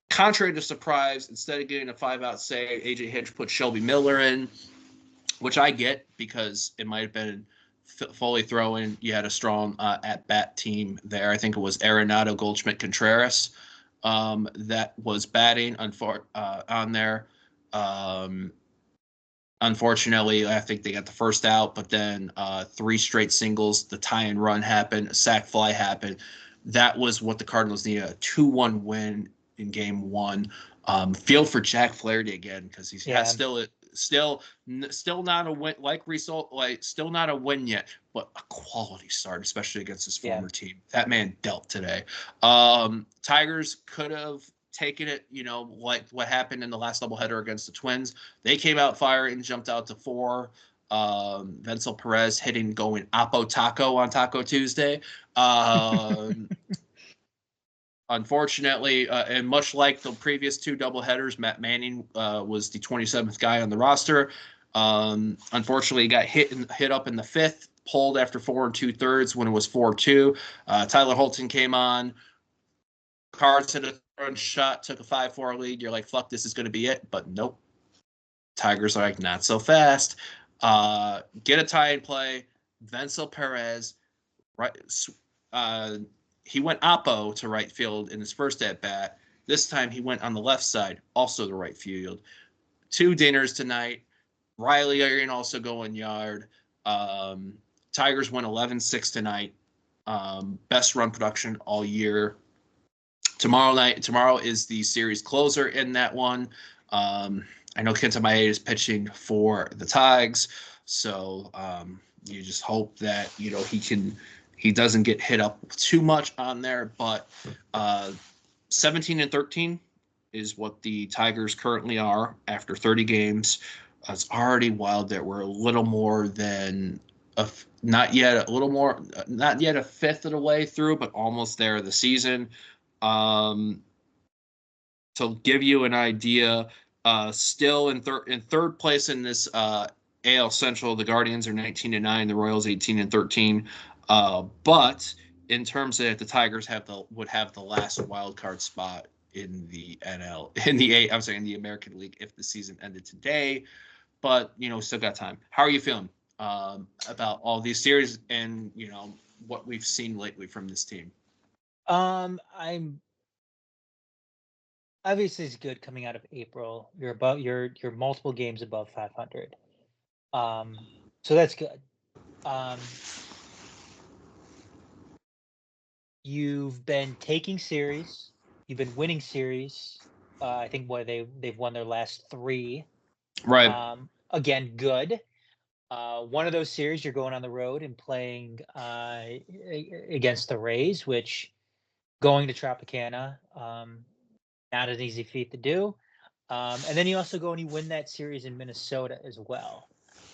Contrary to surprise, instead of getting a 5-out save, AJ Hinch put Shelby Miller in, which I get because it might have been Foley throwing. You had a strong at-bat team there. I think it was Arenado, Goldschmidt, Contreras that was batting on there. Unfortunately, I think they got the first out, but then 3 straight singles, the tie and run happened, a sac fly happened. That was what the Cardinals needed, a 2-1 win in game 1. Feel for Jack Flaherty again, because he's still not a win, still not a win yet, but a quality start, especially against his former team. That man dealt today. Tigers could have taken it, like what happened in the last doubleheader against the Twins. They came out firing and jumped out to 4. Vencel Perez going Oppo Taco on Taco Tuesday. Unfortunately, and much like the previous 2 doubleheaders, Matt Manning was the 27th guy on the roster. Unfortunately, he got hit up in the 5th, pulled after 4 2/3 when it was 4-2. Tyler Holton came on. Cards hit a run shot, took a 5-4 lead. You're like, fuck, this is going to be it. But nope. Tigers are like, not so fast. Get a tie and play. Vencel Perez, right? He went oppo to right field in his first at-bat. This time he went on the left side, also to right field. 2 dingers tonight. Riley Green also going yard. Tigers went 11-6 tonight. Best run production all year. Tomorrow is the series closer in that one. I know Kenta Maeda is pitching for the Tigers, so you just hope that he doesn't get hit up too much on there. But 17-13 is what the Tigers currently are after 30 games. It's already wild that we're a little more than not yet a fifth of the way through, but almost there the season. To give you an idea, still in third place in this AL Central, the Guardians are 19-9, the Royals 18-13. But in terms of the Tigers would have the last wild card spot in the in the American League if the season ended today. But still got time. How are you feeling about all these series and what we've seen lately from this team? I'm obviously it's good coming out of April. You're multiple games above 500. So that's good. You've been taking series. You've been winning series. I think they've won their last 3. Right. Again, good. One of those series you're going on the road and playing against the Rays, which going to Tropicana, not an easy feat to do. And then you also go and you win that series in Minnesota as well.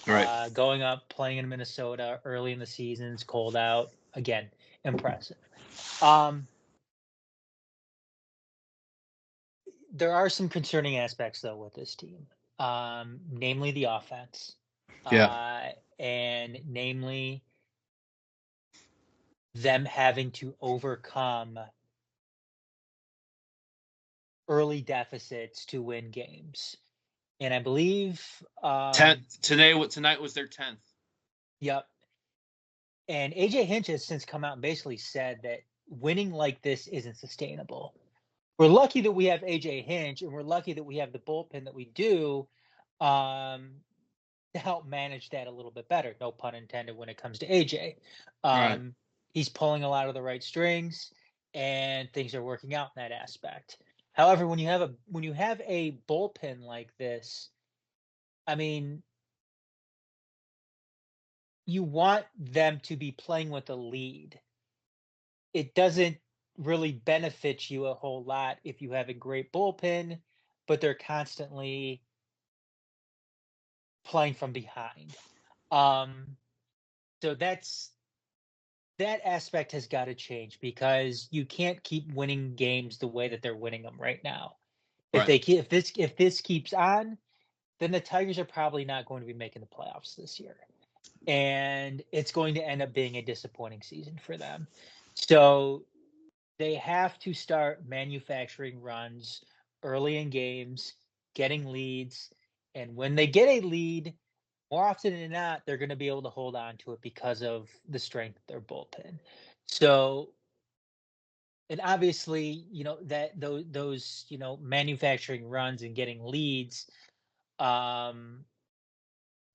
Right. Going up, playing in Minnesota early in the season, it's cold out. Again, impressive. There are some concerning aspects, though, with this team, namely the offense, Yeah. and namely them having to overcome early deficits to win games. And I believe, Tonight was their 10th. yep. And AJ Hinch has since come out and basically said that winning like this isn't sustainable. We're lucky that we have AJ Hinch, and we're lucky that we have the bullpen that we do, to help manage that a little bit better. No pun intended when it comes to AJ. Right. He's pulling a lot of the right strings, and things are working out in that aspect. However, when you have a bullpen like this, I mean, you want them to be playing with a lead. It doesn't really benefit you a whole lot if you have a great bullpen, but they're constantly playing from behind. So that aspect has got to change, because you can't keep winning games the way that they're winning them right now. Right. If this keeps on, then the Tigers are probably not going to be making the playoffs this year, and it's going to end up being a disappointing season for them. So they have to start manufacturing runs early in games, getting leads, and when they get a lead, more often than not, they're going to be able to hold on to it because of the strength of their bullpen. So, and obviously, that those manufacturing runs and getting leads, um,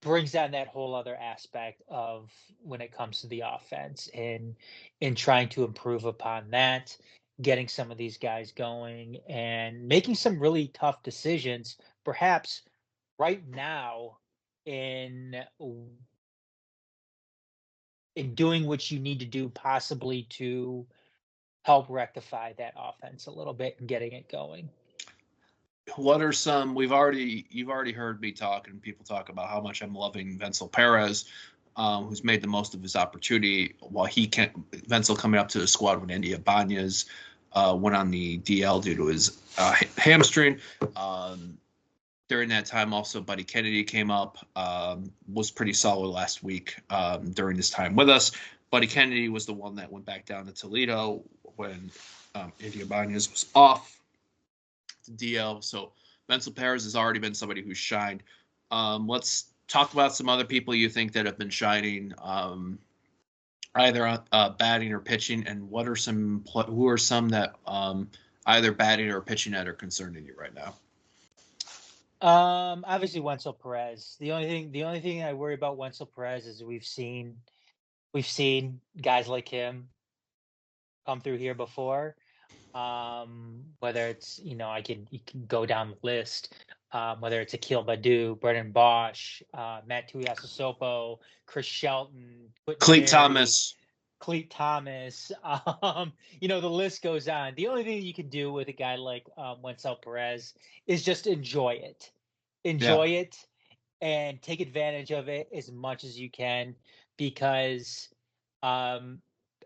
brings down that whole other aspect of when it comes to the offense, and in trying to improve upon that, getting some of these guys going and making some really tough decisions, perhaps right now, in doing what you need to do, possibly to help rectify that offense a little bit and getting it going. What are some? You've already heard me talk, and people talk about how much I'm loving Wenzel Perez, who's made the most of his opportunity. While Wenzel coming up to the squad when Andy Ibanez went on the DL due to his hamstring. During that time, also Buddy Kennedy came up, was pretty solid last week during this time with us. Buddy Kennedy was the one that went back down to Toledo when Andy Ibanez was off the DL. So Wenzel Perez has already been somebody who's shined. Let's talk about some other people you think that have been shining, either batting or pitching, and who are some that either batting or pitching that are concerning you right now? Obviously Wenzel Perez. The only thing I worry about Wenzel Perez is we've seen guys like him come through here before. Whether it's, you can go down the list. Whether it's Akil Baddoo, Brendan Bosch, Matt Tuiasosopo, Chris Shelton, Cleet Thomas. The list goes on. The only thing you can do with a guy like Wenzel Perez is just enjoy it. Enjoy it and take advantage of it as much as you can, because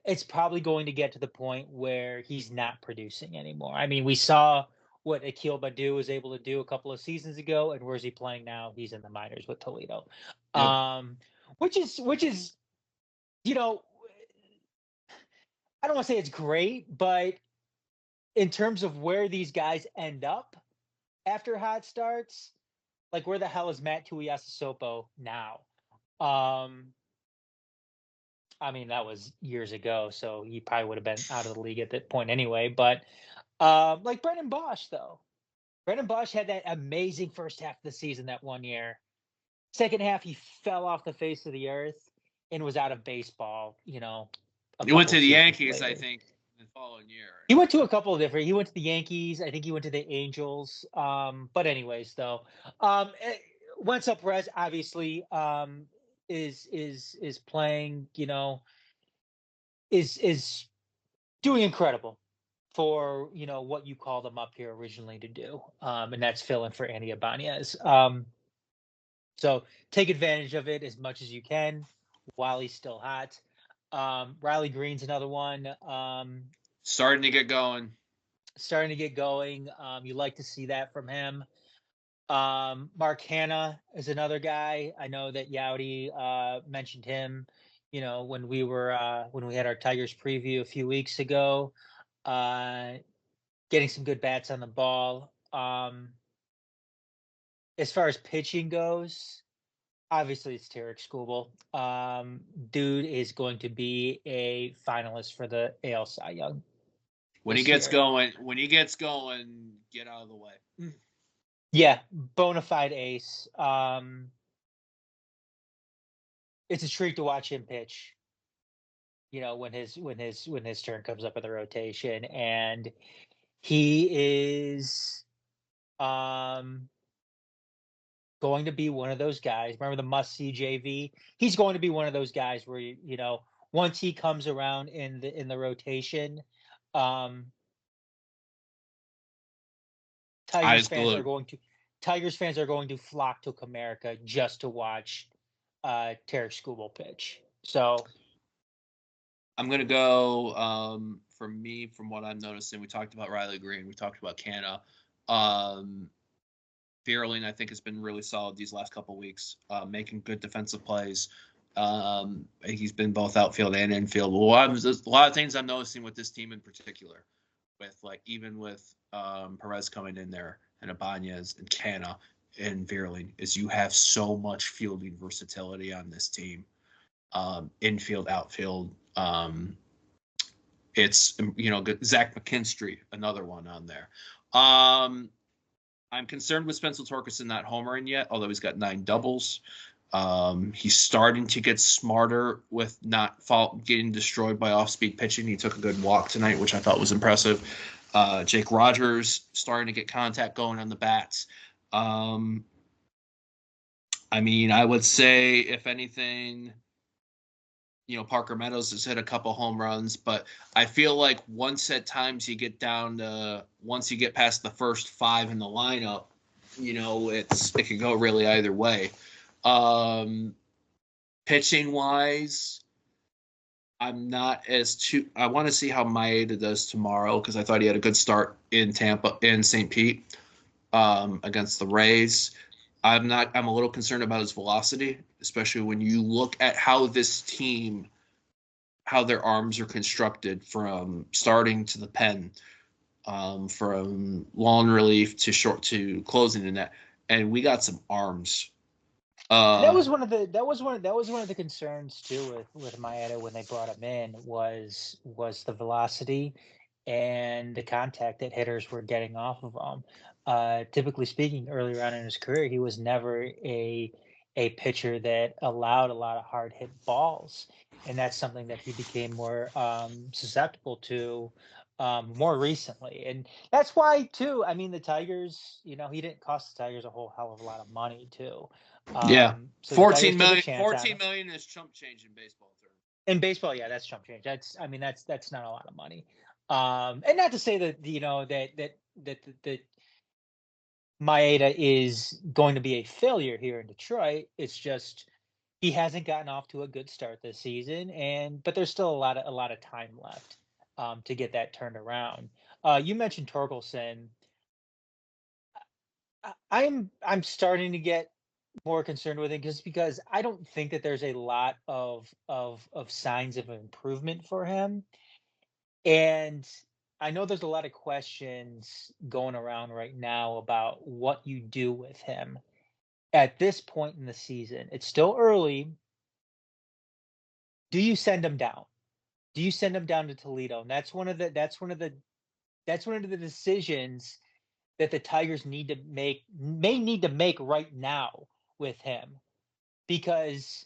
it's probably going to get to the point where he's not producing anymore. I mean, we saw what Akil Baddoo was able to do a couple of seasons ago, and where's he playing now? He's in the minors with Toledo. Yep. Which is I don't want to say it's great, but in terms of where these guys end up after hot starts, like, where the hell is Matt Tuiasosopo now? I mean, that was years ago, so he probably would have been out of the league at that point anyway. But like Brendan Bosch, though. Brendan Bosch had that amazing first half of the season that one year. Second half, he fell off the face of the earth and was out of baseball, He went to the Yankees, later. I think, the following year. He went to a couple of different. He went to the Yankees. I think he went to the Angels. But anyways, though, Wenzel Perez obviously is playing. Is doing incredible for what you called him up here originally to do, and that's fill in for Andy Ibanez. So take advantage of it as much as you can while he's still hot. Riley Green's another one. Starting to get going. You like to see that from him. Mark Hanna is another guy. I know that Yowdy mentioned him, when we had our Tigers preview a few weeks ago. Getting some good bats on the ball. As far as pitching goes, obviously it's Tarek Skubal. Dude is going to be a finalist for the AL Cy Young. When he gets going, get out of the way. Yeah, bona fide ace. It's a treat to watch him pitch. When his turn comes up in the rotation, and he is going to be one of those guys. Remember the must-see JV? He's going to be one of those guys where once he comes around in the rotation, Tigers fans are going to flock to Comerica just to watch Tarek Skubal pitch. So I'm gonna go for me, from what I'm noticing. We talked about Riley Green, we talked about Canna. Vierling, I think, has been really solid these last couple of weeks, making good defensive plays. He's been both outfield and infield. A lot of things I'm noticing with this team in particular, with even with Perez coming in there and Ibanez and Canna and Vierling, is you have so much fielding versatility on this team. Infield, outfield. It's Zach McKinstry, another one on there. I'm concerned with Spencer Torkelson not homering yet, although he's got 9 doubles. He's starting to get smarter with not getting destroyed by off-speed pitching. He took a good walk tonight, which I thought was impressive. Jake Rogers starting to get contact going on the bats. I would say, if anything, Parker Meadows has hit a couple home runs, but I feel like once at times you get once you get past the first 5 in the lineup, it could go really either way. Pitching wise, I'm not I want to see how Maeda does tomorrow, because I thought he had a good start in St. Pete, against the Rays. I'm a little concerned about his velocity, especially when you look at how this team, how their arms are constructed from starting to the pen, from long relief to short to closing in that. And we got some arms. That was one of the concerns too with Maeda when they brought him in was the velocity and the contact that hitters were getting off of him. Typically speaking, earlier on in his career, he was never a pitcher that allowed a lot of hard hit balls, and that's something that he became more susceptible to more recently. And that's why too, the Tigers, he didn't cost the Tigers a whole hell of a lot of money too. So 14 million is chump change in baseball terms. In baseball, yeah, that's chump change. That's not a lot of money. And not to say that that Maeda is going to be a failure here in Detroit. It's just he hasn't gotten off to a good start this season, but there's still a lot of time left to get that turned around. You mentioned Torkelson. I'm starting to get more concerned with it because I don't think that there's a lot of signs of improvement for him. And I know there's a lot of questions going around right now about what you do with him at this point in the season. It's still early. Do you send him down? Do you send him down to Toledo? And that's one of the decisions that the Tigers may need to make right now with him, because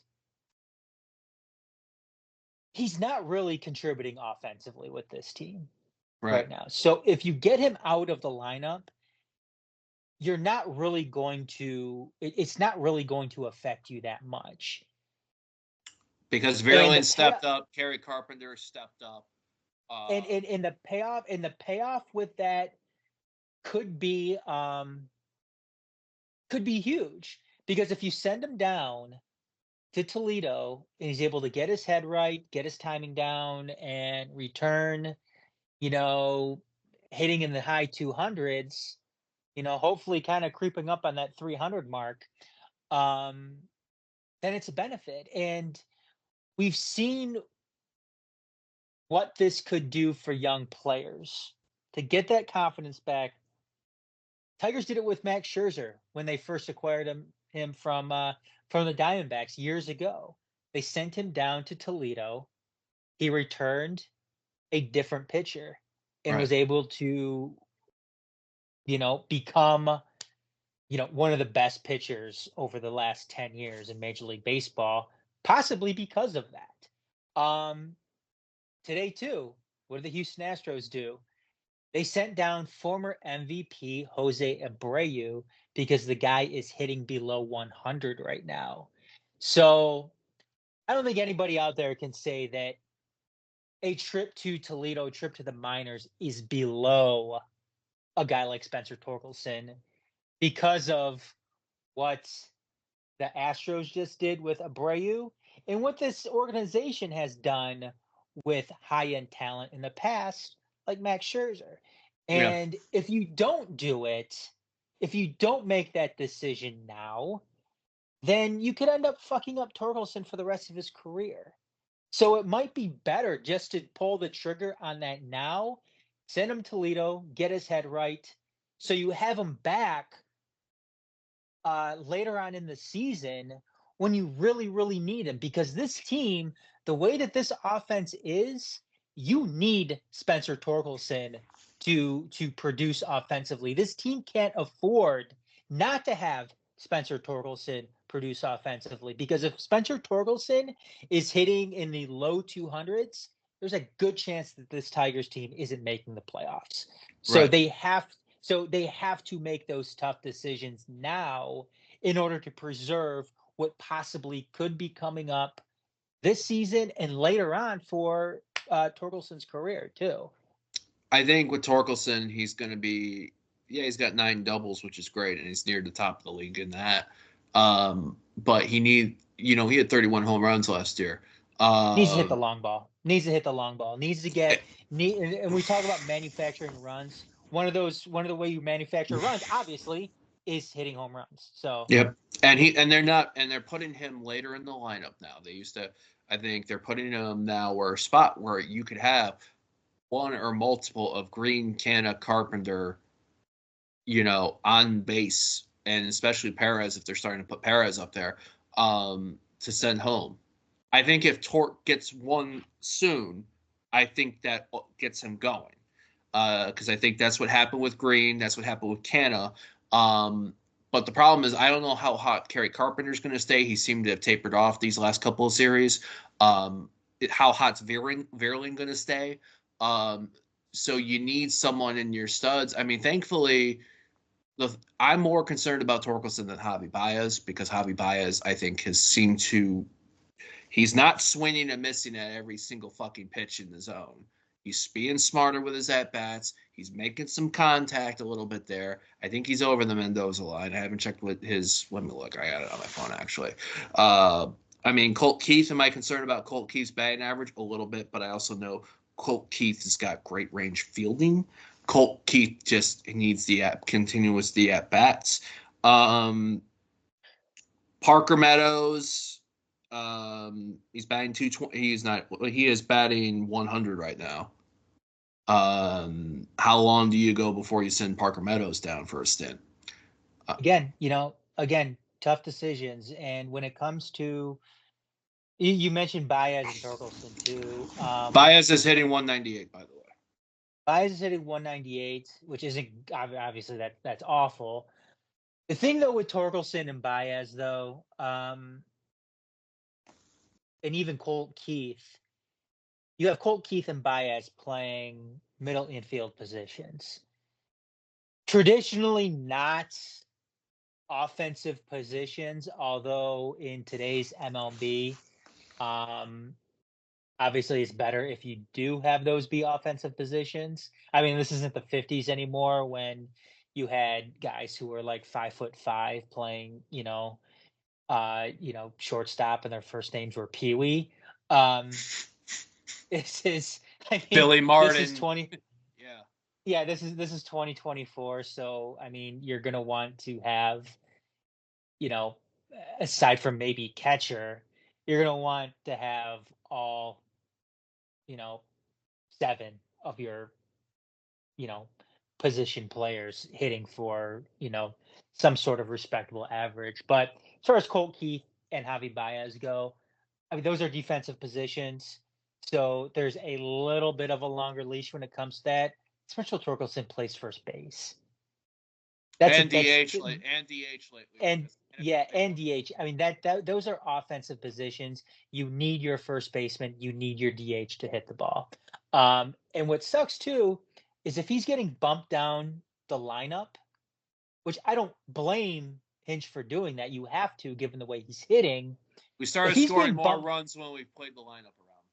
he's not really contributing offensively with this team right now. So if you get him out of the lineup, you're not really going to, it's not really going to affect you that much. Because Vierling stepped up, Kerry Carpenter stepped up. And the payoff with that could be huge, because if you send him down to Toledo and he's able to get his head right, get his timing down, and return, you know, hitting in the high 200s, hopefully kind of creeping up on that 300 mark, um, then it's a benefit. And we've seen what this could do for young players to get that confidence back. Tigers did it with Max Scherzer when they first acquired him from the Diamondbacks years ago. They sent him down to Toledo. He returned a different pitcher and Right. was able to, become, one of the best pitchers over the last 10 years in Major League Baseball, possibly because of that. Today too, what did the Houston Astros do? They sent down former MVP Jose Abreu because the guy is hitting below 100 right now. So I don't think anybody out there can say that a trip to Toledo, a trip to the minors, is below a guy like Spencer Torkelson because of what the Astros just did with Abreu and what this organization has done with high-end talent in the past, like Max Scherzer. Yeah. And if you don't do it, if you don't make that decision now, then you could end up fucking up Torkelson for the rest of his career. So it might be better just to pull the trigger on that now, send him to Toledo, get his head right, so you have him back later on in the season when you really, really need him. Because this team, the way that this offense is, you need Spencer Torkelson to produce offensively. This team can't afford not to have Spencer Torkelson produce offensively, because if Spencer Torkelson is hitting in the low 200s, there's a good chance that this Tigers team isn't making the playoffs. So Right. they have to make those tough decisions now in order to preserve what possibly could be coming up this season and later on for Torkelson's career too. I think with Torkelson, he's going to be, yeah, he's got 9 doubles, which is great, and he's near the top of the league in that. But he had 31 home runs last year. Needs to hit the Um, long ball. Needs to hit the long ball. Needs to get and we talk about manufacturing runs. One of the way you manufacture runs, obviously, is hitting home runs. So yep. And they're putting him later in the lineup now. They used to, I think they're putting him now where a spot where you could have one or multiple of Green, Canna, Carpenter, on base, and especially Perez if they're starting to put Perez up there, to send home. I think if Torque gets one soon, I think that gets him going. Because I think that's what happened with Green. That's what happened with Canna. But the problem is, I don't know how hot Kerry Carpenter's going to stay. He seemed to have tapered off these last couple of series. How hot's Verlin going to stay? So you need someone in your studs. I mean, thankfully, I'm more concerned about Torkelson than Javi Baez, because Javi Baez, I think, has seemed to. He's not swinging and missing at every single fucking pitch in the zone. He's being smarter with his at-bats. He's making some contact a little bit there. I think he's over the Mendoza line. I haven't checked with his. Let me look. I got it on my phone, actually. I mean, Colt Keith, am I concerned about Colt Keith's batting average? A little bit, but I also know Colt Keith has got great range fielding. Colt Keith just needs the at-bats. Parker Meadows, he's batting 220. He's not. He is batting 100 right now. How long do you go before you send Parker Meadows down for a stint? again, tough decisions. And when it comes to you mentioned Baez and Torkelson too. Baez is hitting 198, by the way. Baez is hitting 198, which isn't obviously that's awful. The thing though with Torkelson and Baez though, and even Colt Keith, you have Colt Keith and Baez playing middle infield positions. Traditionally not offensive positions, although in today's MLB, Obviously, it's better if you do have those be offensive positions. I mean, this isn't the 50s anymore when you had guys who were like 5'5" playing, shortstop, and their first names were Pee Wee. Um, this is, I mean, Billy this is Martin. 20. Yeah. Yeah, this is 2024. So, I mean, you're gonna want to have, you know, aside from maybe catcher, you're gonna want to have all, you know, seven of your, you know, position players hitting for, some sort of respectable average. But as far as Colt Keith and Javi Baez go, I mean, those are defensive positions. So there's a little bit of a longer leash when it comes to that. Spencer Torkelson plays first base. And That's DH and DH lately. and And if yeah, they and don't, DH. I mean, that those are offensive positions. You need your first baseman, you need your DH to hit the ball. And what sucks too is if he's getting bumped down the lineup, which I don't blame Hinch for doing that. You have to, given the way he's hitting. we If started he's scoring getting more bumped, runs when we played the lineup around.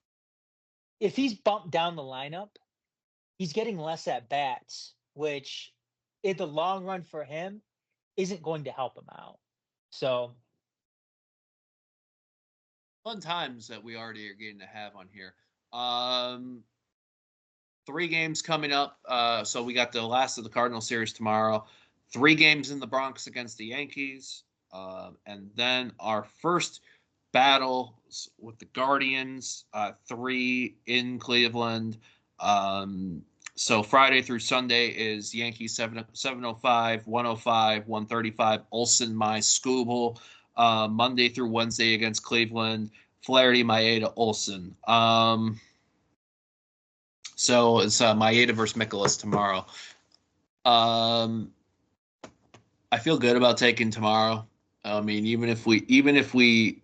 if he's bumped down the lineup, he's getting less at bats, which in the long run for him isn't going to help him out. So Fun times that we already are getting to have on here. Um, 3 games coming up. So we got the last of the Cardinal series tomorrow. 3 games in the Bronx against the Yankees. And then our first battles with the Guardians, 3 in Cleveland. So Friday through Sunday is Yankees 705, 105, 135, Olson, my Scooble. Monday through Wednesday against Cleveland, Flaherty, Maeda, Olson. So it's Maeda versus Mikolas tomorrow. I feel good about taking tomorrow. I mean, even if we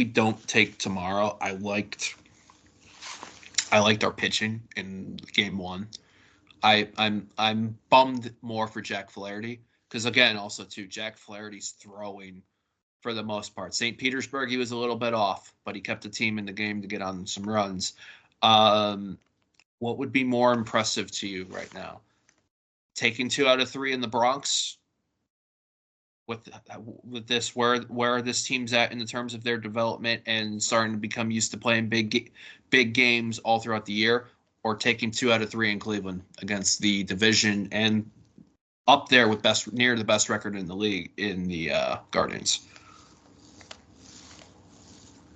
don't take tomorrow, I liked our pitching in game 1. I'm bummed more for Jack Flaherty because again, also too, Jack Flaherty's throwing for the most part. St. Petersburg, he was a little bit off, but he kept the team in the game to get on some runs. What would be more impressive to you right now? Taking 2 out of 3 in the Bronx with this, where this team's at in the terms of their development and starting to become used to playing big games all throughout the year, or taking 2 out of 3 in Cleveland against the division and up there with near the best record in the league in the Guardians.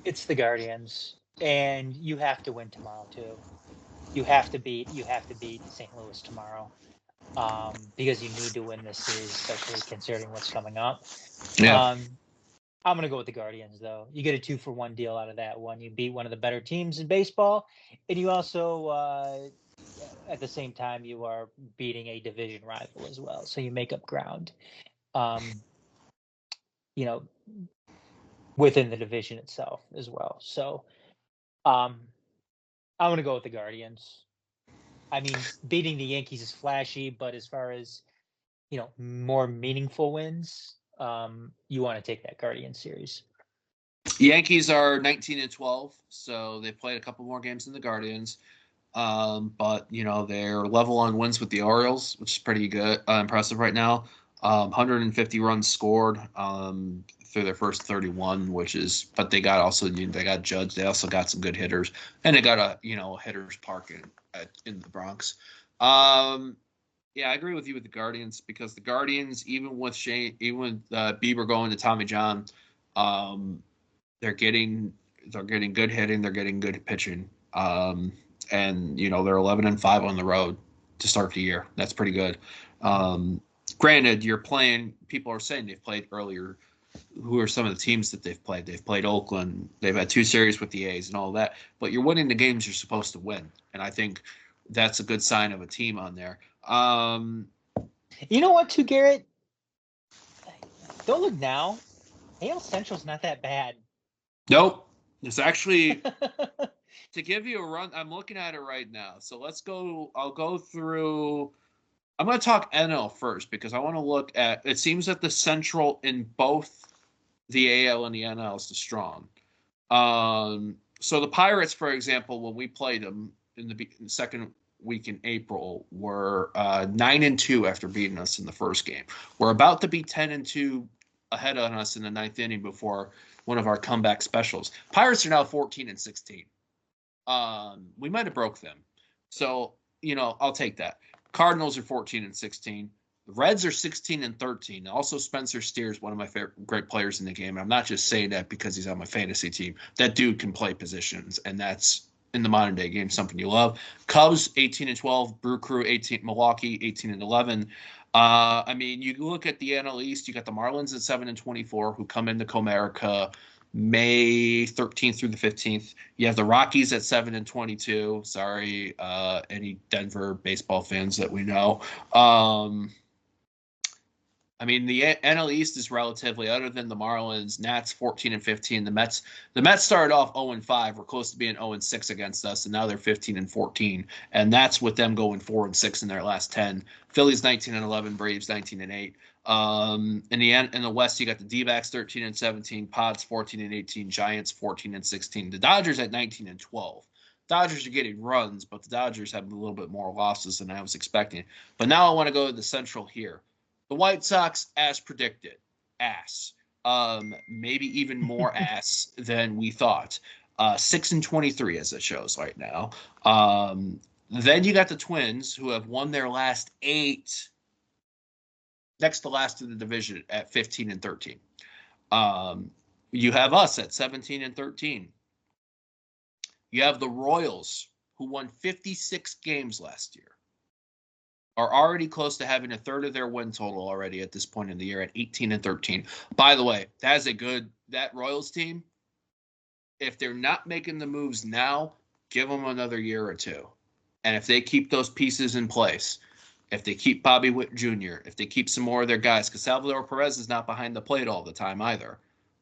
it's the Guardians, and you have to win tomorrow too. You have to beat St. Louis tomorrow, because you need to win this series, especially considering what's coming up. Yeah. I'm gonna go with the Guardians, though. You get a 2-for-1 deal out of that one. You beat one of the better teams in baseball, and you also, at the same time, you are beating a division rival as well. So you make up ground, um, you know, within the division itself as well. So, um, I'm gonna go with the Guardians. I mean, beating the Yankees is flashy, but as far as more meaningful wins, you want to take that Guardian series. Yankees are 19-12, so they played a couple more games than the Guardians. But they're level on wins with the Orioles, which is pretty good, impressive right now. 150 runs scored through their first 31, but they got Judge. They also got some good hitters, and they got a hitters park in the Bronx. Yeah, I agree with you with the Guardians because the Guardians, even with Bieber going to Tommy John, they're getting good hitting, they're getting good pitching, and they're 11-5 on the road to start the year. That's pretty good. Granted, you're playing. People are saying they've played earlier. Who are some of the teams that they've played? They've played Oakland. They've had 2 series with the A's and all that. But you're winning the games you're supposed to win, and I think that's a good sign of a team on there. You know what, too, Garrett? Don't look now. AL Central's not that bad. Nope. It's actually to give you a run. I'm looking at it right now. So let's go. I'll go through. I'm going to talk NL first because I want to look at. It seems that the Central in both the AL and the NL is the strong. So the Pirates, for example, when we played them in the second week in April, were 9-2 after beating us in the first game. We're about to be 10-2 ahead on us in the ninth inning before one of our comeback specials. Pirates are now 14-16. We might have broke them. So, I'll take that. Cardinals are 14-16. The Reds are 16-13. Also, Spencer Steers, one of my favorite great players in the game. And I'm not just saying that because he's on my fantasy team. That dude can play positions, and that's in the modern day game something you love. Cubs 18-12. Brew Crew 18. Milwaukee 18-11. You look at the NL East. You got the Marlins at 7-24, who come into Comerica May 13th through the 15th. You have the Rockies at 7-22. Sorry, any Denver baseball fans that we know. The NL East is relatively, other than the Marlins, Nats 14-15. The Mets started off 0-5. We're close to being 0-6 against us, and now they're 15-14. And that's with them going 4-6 in their last 10. Phillies 19-11, Braves 19-8. In the West, you got the D-backs 13-17, Pods 14-18, Giants 14-16. The Dodgers at 19-12. Dodgers are getting runs, but the Dodgers have a little bit more losses than I was expecting. But now I want to go to the Central here. The White Sox, as predicted, ass. Maybe even more ass than we thought. 6-23 as it shows right now. Then you got the Twins, who have won their last 8. Next to last in the division at 15-13. You have us at 17-13. You have the Royals, who won 56 games last year, are already close to having a third of their win total already at this point in the year at 18-13. By the way, that Royals team, if they're not making the moves now, give them another year or two. And if they keep those pieces in place, if they keep Bobby Witt Jr., if they keep some more of their guys, because Salvador Perez is not behind the plate all the time either,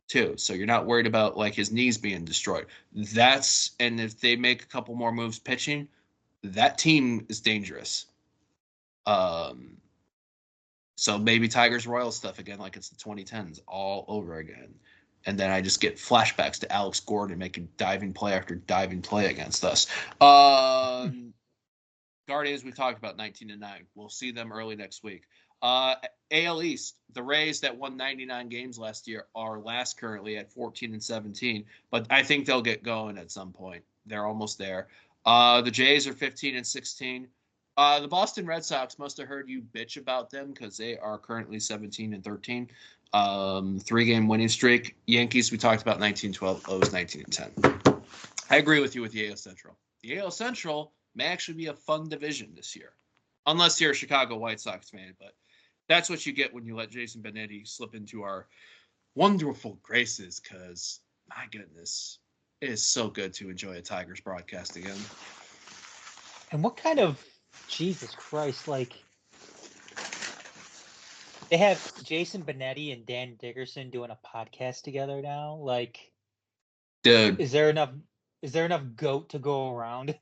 too. So you're not worried about his knees being destroyed. And if they make a couple more moves pitching, that team is dangerous. So maybe Tigers Royals stuff again, like it's the 2010s all over again. And then I just get flashbacks to Alex Gordon making diving play after diving play against us. Guardians, we talked about 19-9. We'll see them early next week. AL East, the Rays that won 99 games last year are last currently at 14-17, but I think they'll get going at some point. They're almost there. The Jays are 15-16. The Boston Red Sox must have heard you bitch about them because they are currently 17-13. 3-game winning streak. Yankees, we talked about 19-12. O's 19-10. I agree with you with the AL Central. The AL Central may actually be a fun division this year, unless you're a Chicago White Sox fan. But that's what you get when you let Jason Benetti slip into our wonderful graces, because, my goodness, it is so good to enjoy a Tigers broadcast again. And what kind of, Jesus Christ, they have Jason Benetti and Dan Dickerson doing a podcast together now? Dude, is there enough goat to go around?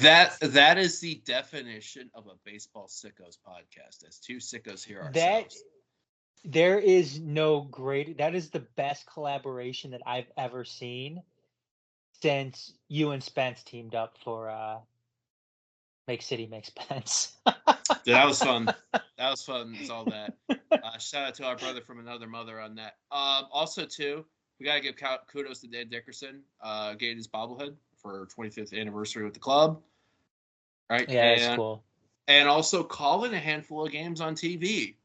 that is the definition of a baseball sickos podcast. As two sickos here ourselves. There is no great. That is the best collaboration that I've ever seen since you and Spence teamed up for Make City Make Spence. Dude, that was fun. That was fun. It's all that. Shout out to our brother from another mother on that. Also, too, we got to give kudos to Dan Dickerson getting his bobblehead for 25th anniversary with the club. Right? Yeah, that's cool. And also calling a handful of games on TV.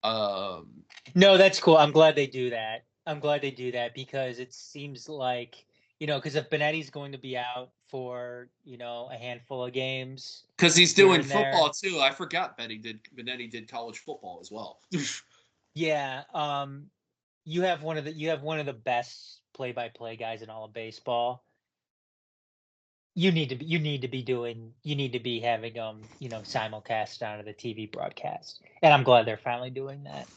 No, that's cool. I'm glad they do that. Because it seems like, because if Benetti's going to be out for, a handful of games. Because he's doing football too. I forgot Benetti did college football as well. Yeah. You have one of the best play-by-play guys in all of baseball. You need to be having simulcast onto the TV broadcast. And I'm glad they're finally doing that.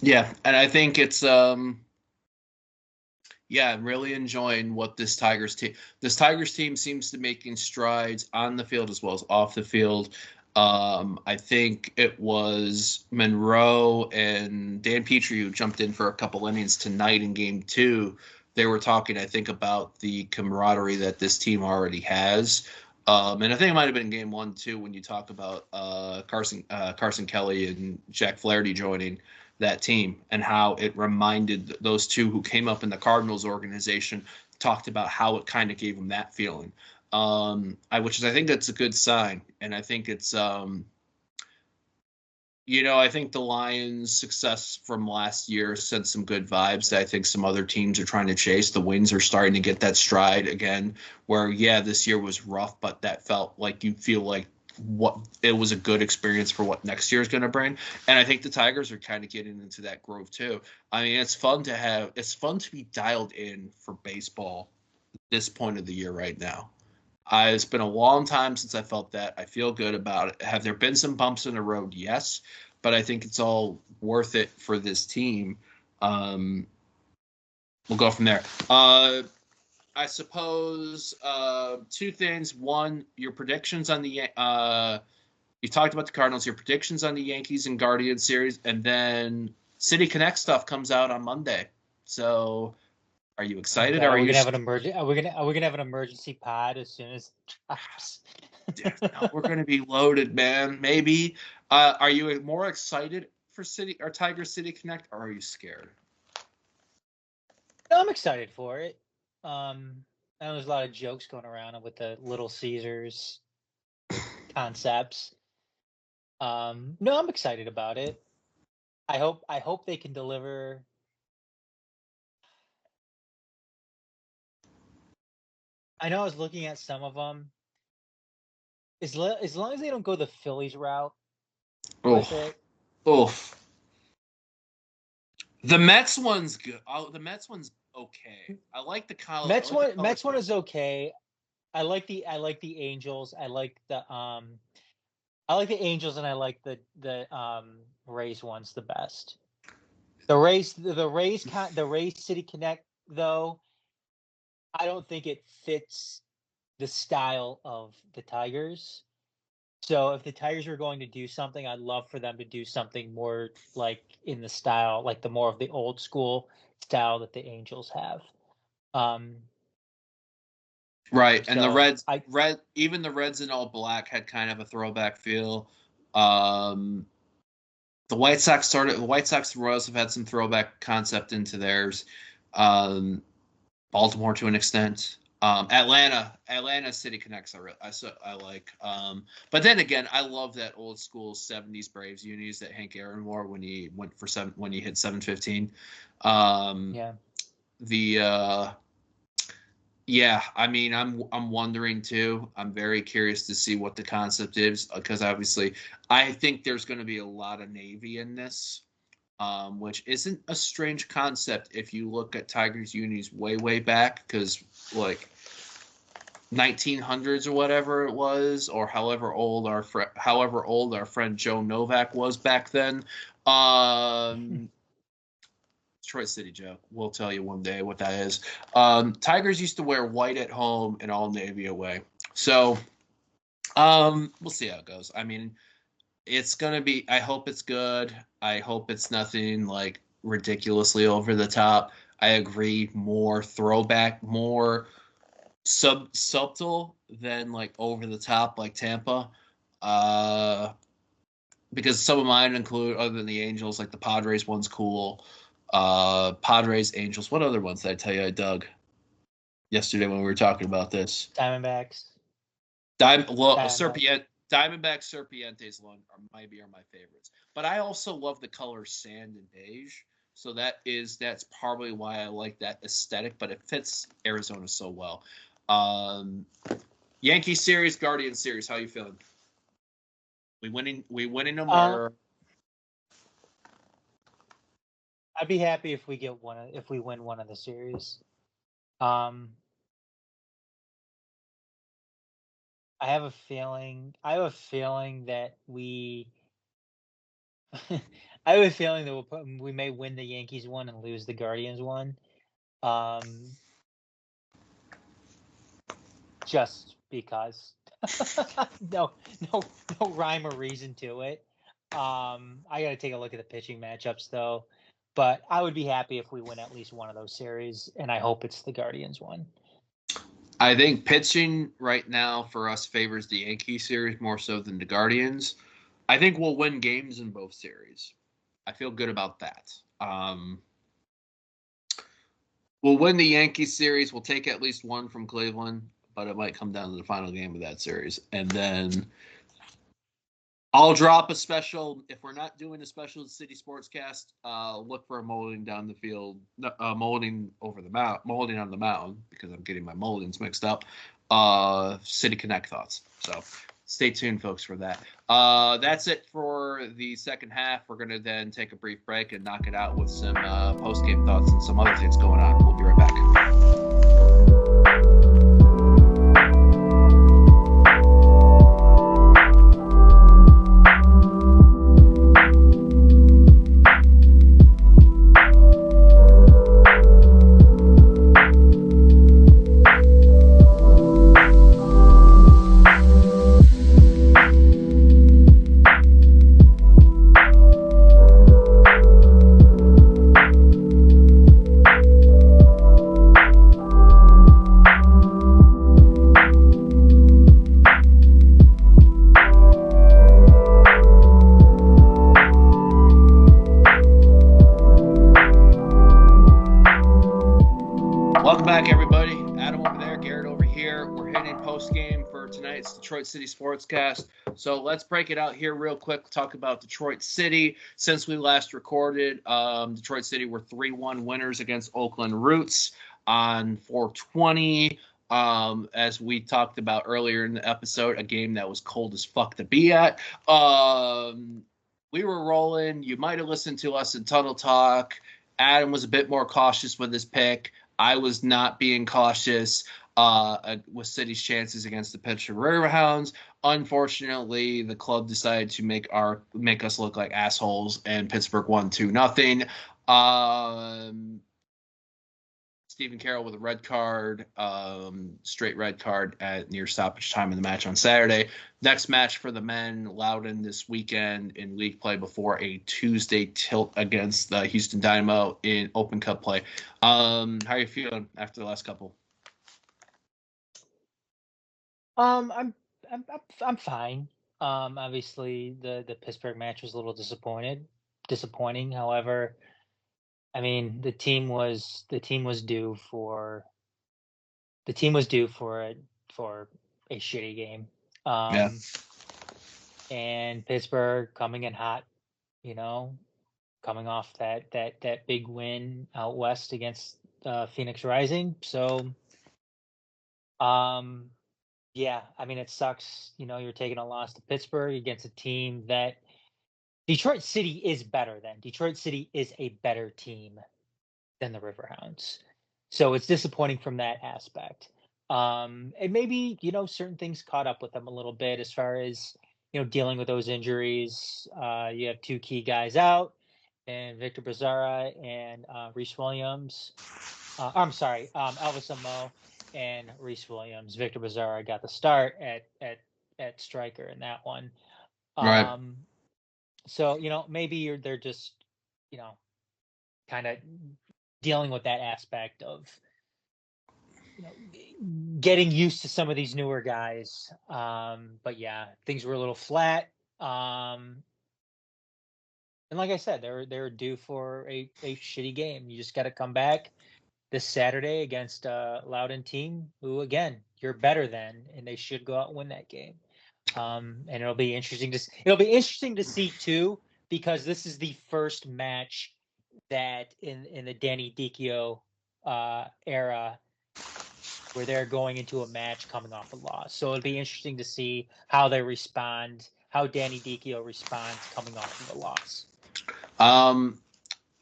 Yeah, and I think it's I'm really enjoying what this Tigers team seems to be making strides on the field as well as off the field. I think it was Monroe and Dan Petrie who jumped in for a couple innings tonight in Game 2 they were talking, I think, about the camaraderie that this team already has. And I think it might have been game 1 too when you talk about Carson Kelly and Jack Flaherty joining that team and how it reminded those two who came up in the Cardinals organization, talked about how it kind of gave them that feeling. Which is, I think that's a good sign. And I think it's, I think the Lions' success from last year sent some good vibes that I think some other teams are trying to chase. The Wings are starting to get that stride again, where, this year was rough, but that felt like you feel like it was a good experience for what next year is going to bring. And I think the Tigers are kind of getting into that groove too. I mean, it's fun to be dialed in for baseball at this point of the year right now. It's been a long time since I felt that. I feel good about it. Have there been some bumps in the road? Yes, but I think it's all worth it for this team. We'll go from there. I suppose 2 things. One, your predictions on the you talked about the Cardinals. Your predictions on the Yankees and Guardians series, and then City Connect stuff comes out on Monday. So. Are you excited? Are we gonna have an emergency? Are we gonna have an emergency pod as soon as it drops? No, we're gonna be loaded, man. Maybe. Are you more excited for City or Tiger City Connect, or are you scared? No, I'm excited for it. I know there's a lot of jokes going around with the Little Caesars concepts. No, I'm excited about it. I hope they can deliver. I know I was looking at some of them. As long as they don't go the Phillies route with it. Oof. The Mets one's good. Oh, the Mets one's okay. I like the college. Mets one is okay. I like the Angels. I like the Angels, and I like the Rays ones the best. The Rays City Connect, though, I don't think it fits the style of the Tigers. So if the Tigers are going to do something, I'd love for them to do something more like in the style, like the more of the old school style that the Angels have. Right, and the even the Reds in all black had kind of a throwback feel. The White Sox and Royals have had some throwback concept into theirs. Baltimore to an extent. Atlanta City Connects I like. But then again, I love that old school 70s Braves unis that Hank Aaron wore when he hit 715. I mean, I'm wondering too. I'm very curious to see what the concept is because obviously I think there's going to be a lot of Navy in this. Which isn't a strange concept if you look at Tigers unis way back, because like 1900s or whatever it was, or however old our friend Joe Novak was back then. Detroit City Joe. We'll tell you one day what that is. Tigers used to wear white at home and all navy away. So we'll see how it goes. I mean, it's going to be, I hope it's good. I hope it's nothing like ridiculously over the top. I agree, more throwback, more subtle than like over the top like Tampa. Because some of mine include, other than the Angels, like the Padres one's cool. Padres, Angels. What other ones did I tell you I dug yesterday when we were talking about this? Diamondbacks. Diamondback Serpientes one are my favorites. But I also love the color sand and beige. So that's probably why I like that aesthetic, but it fits Arizona so well. Yankee series, Guardian series, how you feeling? We winning them or I'd be happy if we win one of the series. I have a feeling that we I have a feeling that we may win the Yankees one and lose the Guardians one. Just because. no rhyme or reason to it. I got to take a look at the pitching matchups though. But I would be happy if we win at least one of those series, and I hope it's the Guardians one. I think pitching right now for us favors the Yankees series more so than the Guardians. I think we'll win games in both series. I feel good about that. We'll win the Yankees series. We'll take at least one from Cleveland, but it might come down to the final game of that series. And then I'll drop a special. If we're not doing a special City Sportscast, look for a molding down the field, molding over the mount, molding on the mountain, because I'm getting my moldings mixed up. City Connect thoughts. So stay tuned, folks, for that. That's it for the second half. We're going to then take a brief break and knock it out with some post-game thoughts and some other things going on. We'll be right back. Detroit City Sportscast. So let's break it out here real quick. Talk about Detroit City. Since we last recorded, Detroit City were 3-1 winners against Oakland Roots on 4/20. As we talked about earlier in the episode, a game that was cold as fuck to be at. We were rolling. You might have listened to us in Tunnel Talk. Adam was a bit more cautious with his pick. I was not being cautious with City's chances against the Pittsburgh Riverhounds. Unfortunately, the club decided to make us look like assholes, and Pittsburgh won 2-0. Stephen Carroll with a red card, straight red card at near stoppage time in the match on Saturday. Next match for the men, Loudoun this weekend in league play before a Tuesday tilt against the Houston Dynamo in Open Cup play. How are you feeling after the last couple? I'm fine. Obviously the Pittsburgh match was a little disappointing. However, I mean the team was due for a shitty game. Yeah. And Pittsburgh coming in hot, coming off that big win out west against Phoenix Rising. So yeah, I mean, it sucks. You're taking a loss to Pittsburgh against a team that Detroit City is better than. Detroit City is a better team than the Riverhounds. So it's disappointing from that aspect. And maybe, certain things caught up with them a little bit as far as, dealing with those injuries. You have two key guys out, and Victor Brazzara and Reese Williams. I'm sorry, Elvis Amo and Reese Williams. Victor Brazzara got the start at striker in that one. Right. So, maybe they're just, kind of dealing with that aspect of, getting used to some of these newer guys. But yeah, things were a little flat. And like I said, they're due for a shitty game. You just got to come back this Saturday against a Loudoun team who, again, you're better than, and they should go out and win that game. And it'll be interesting to see too, because this is the first match that in the Danny Dicchio era where they're going into a match coming off a loss. So it'll be interesting to see how they respond, how Danny Dicchio responds coming off of a loss.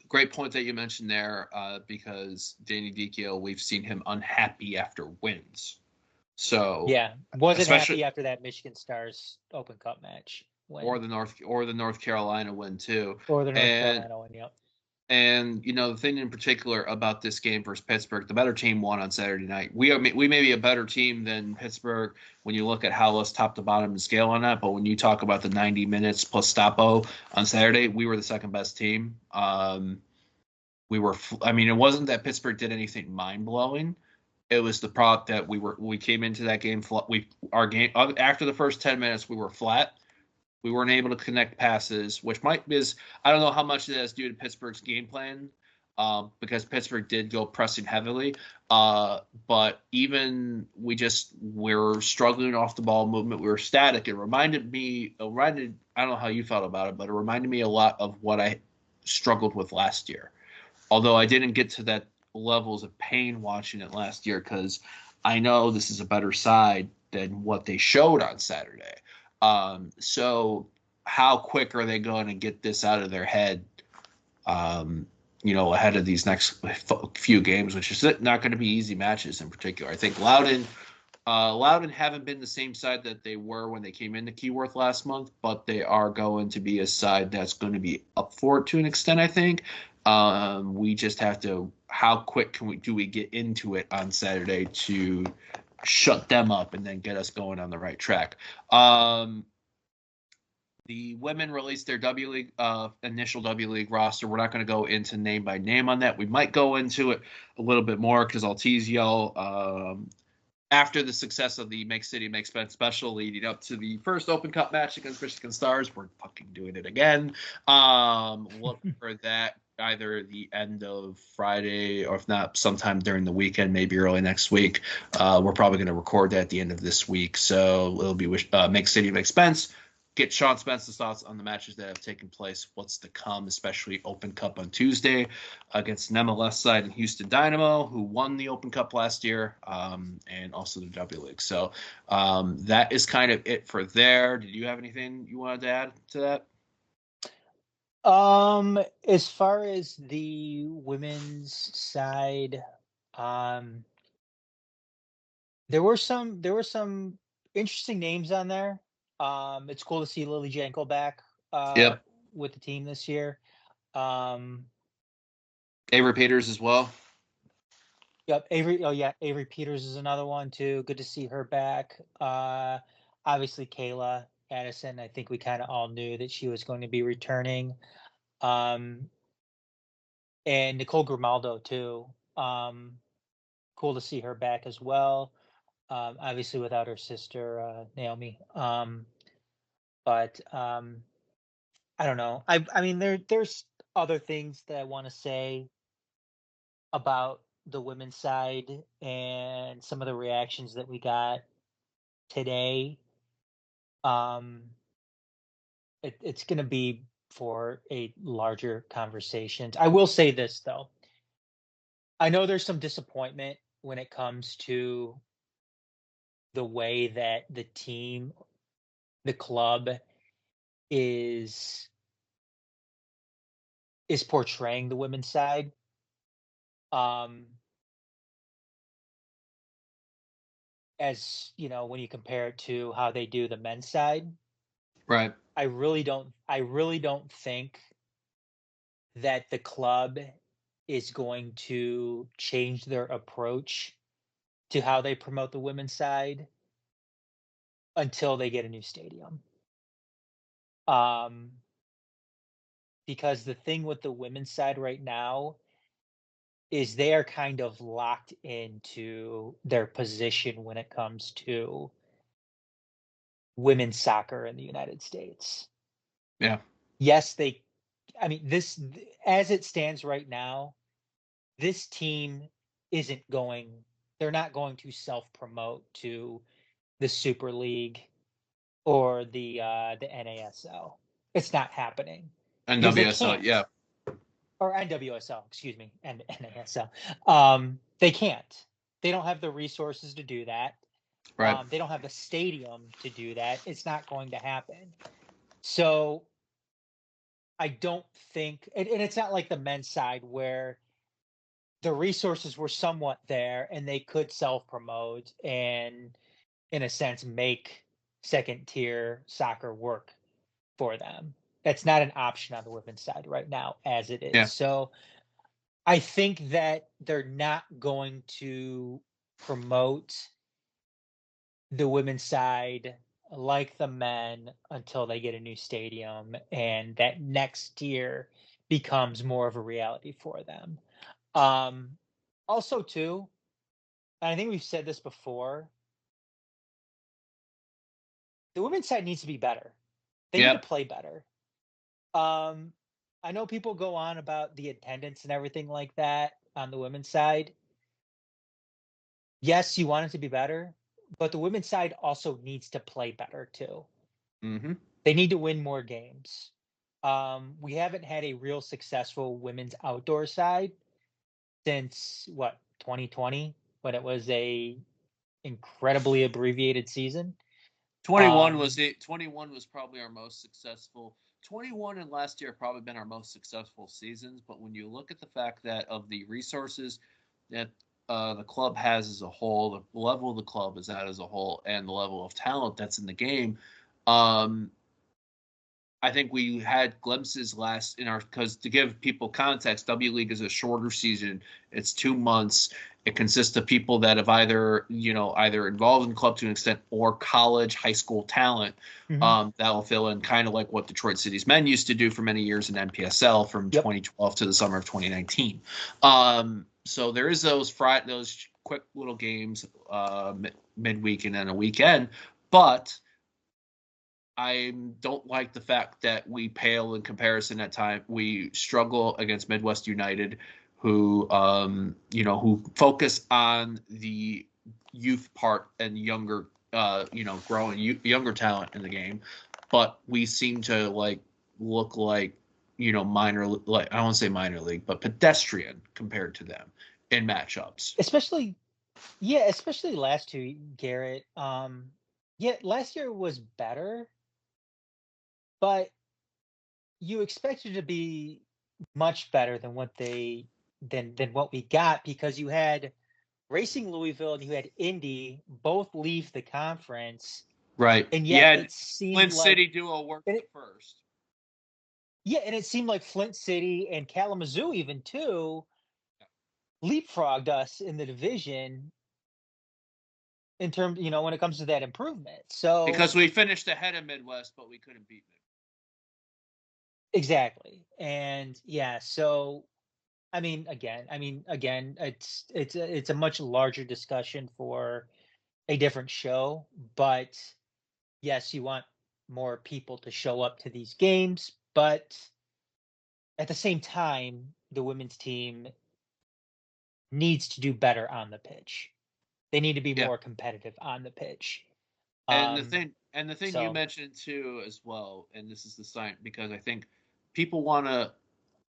Great point that you mentioned there, because Danny Dicchio, we've seen him unhappy after wins. So yeah, wasn't happy after that Michigan Stars Open Cup match win. or the North Carolina win too, or the North Carolina win. Yep. And the thing in particular about this game versus Pittsburgh, the better team won on Saturday night. We may be a better team than Pittsburgh when you look at how us top to bottom and scale on that. But when you talk about the 90 minutes plus Stapo on Saturday, we were the second best team. I mean, it wasn't that Pittsburgh did anything mind blowing. It was the product that we came into that game. Our game after the first 10 minutes, we were flat. We weren't able to connect passes, which I don't know how much of that is due to Pittsburgh's game plan, because Pittsburgh did go pressing heavily. But even we're struggling off the ball movement. We were static. It reminded, I don't know how you felt about it, but it reminded me a lot of what I struggled with last year. Although I didn't get to that levels of pain watching it last year, because I know this is a better side than what they showed on Saturday. So how quick are they going to get this out of their head, ahead of these next few games, which is not going to be easy matches in particular. I think Loudon haven't been the same side that they were when they came into Keyworth last month, but they are going to be a side that's going to be up for it to an extent, I think. We just have to, how quick do we get into it on Saturday to shut them up and then get us going on the right track. The women released their W League initial W League roster. We're not going to go into name by name on that. We might go into it a little bit more because I'll tease y'all. After the success of the Make City Make Spence special leading up to the first Open Cup match against Michigan Stars, we're fucking doing it again. Look for that either the end of Friday or if not sometime during the weekend, maybe early next week. We're probably going to record that at the end of this week. So it'll be Make City Make Spence. Get Sean Spence's thoughts on the matches that have taken place, what's to come, especially Open Cup on Tuesday against an MLS side in Houston Dynamo, who won the Open Cup last year, and also the W League. So that is kind of it for there. Did you have anything you wanted to add to that? As far as the women's side, there were some interesting names on there. It's cool to see Lily Jankel back Yep. with the team this year. Avery Peters as well. Yep, Avery Peters is another one too. Good to see her back. Obviously Kayla Addison, I think we kind of all knew that she was going to be returning. And Nicole Grimaldo too. Cool to see her back as well. Obviously without her sister Naomi. But I don't know. I mean there's other things that I want to say about the women's side and some of the reactions that we got today. It's going to be for a larger conversation. I will say this though. I know there's some disappointment when it comes to the way that the club is portraying the women's side. As you know, when you compare it to how they do the men's side, right? I really don't think that the club is going to change their approach to how they promote the women's side until they get a new stadium. Because the thing with the women's side right now is they are kind of locked into their position when it comes to women's soccer in the United States. Yeah. Yes, this, as it stands right now, this team they're not going to self-promote to the Super League or the NASL. It's not happening. NWSL, yeah. Or NWSL, excuse me, and NASL. They can't. They don't have the resources to do that. Right. They don't have the stadium to do that. It's not going to happen. So I don't think, and it's not like the men's side where the resources were somewhat there and they could self-promote and, in a sense, make second tier soccer work for them. That's not an option on the women's side right now as it is. Yeah. So I think that they're not going to promote the women's side like the men until they get a new stadium, and that next year becomes more of a reality for them. Also, too, and I think we've said this before, the women's side needs to be better. They need to Yep. play better. Um, I know people go on about the attendance and everything like that on the women's side. Yes, you want it to be better, but the women's side also needs to play better too. Mm-hmm. They need to win more games. We haven't had a real successful women's outdoor side since what, 2020, when it was a incredibly abbreviated season. 21 was probably our most successful. 21 and last year have probably been our most successful seasons. But when you look at the fact that of the resources that the club has as a whole, the level of the club is at as a whole, and the level of talent that's in the game, um, I think we had glimpses last in our, because to give people context, W League is a shorter season. It's 2 months. It consists of people that have either involved in the club to an extent or college, high school talent Mhm. that will fill in, kind of like what Detroit City's men used to do for many years in NPSL from Yep. 2012 to the summer of 2019. So there is those quick little games midweek and then a weekend, but I don't like the fact that we pale in comparison at time. We struggle against Midwest United, who focus on the youth part and younger, growing younger talent in the game, but we seem to look like, minor, like I don't want to say minor league, but pedestrian compared to them in matchups. Especially, yeah, especially last year, Garrett. Yeah, last year was better, but you expected to be much better than what we got, because you had Racing Louisville and you had Indy both leave the conference, Right. and yet Yeah. it seemed Flint like City duo worked and the it, first. yeah, and it seemed like Flint City and Kalamazoo even too leapfrogged us in the division in terms, when it comes to that improvement. So Because we finished ahead of Midwest, but we couldn't beat Midwest. exactly, and yeah, so again, it's a much larger discussion for a different show, but yes, you want more people to show up to these games, but at the same time, the women's team needs to do better on the pitch. They need to be Yeah. more competitive on the pitch. And the Um, thing you so mentioned too as well, and this is the sign, because I think people want to,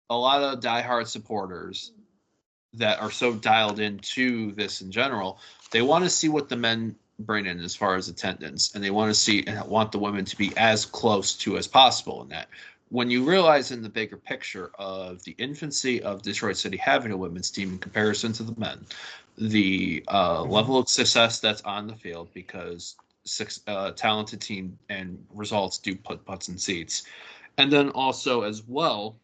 a lot of diehard supporters that are so dialed into this in general, they want to see what the men bring in as far as attendance, and they want to see and want the women to be as close to as possible in that. When you realize in the bigger picture of the infancy of Detroit City having a women's team in comparison to the men, the mhm. level of success that's on the field, because talented team and results do put butts in seats, and then also as well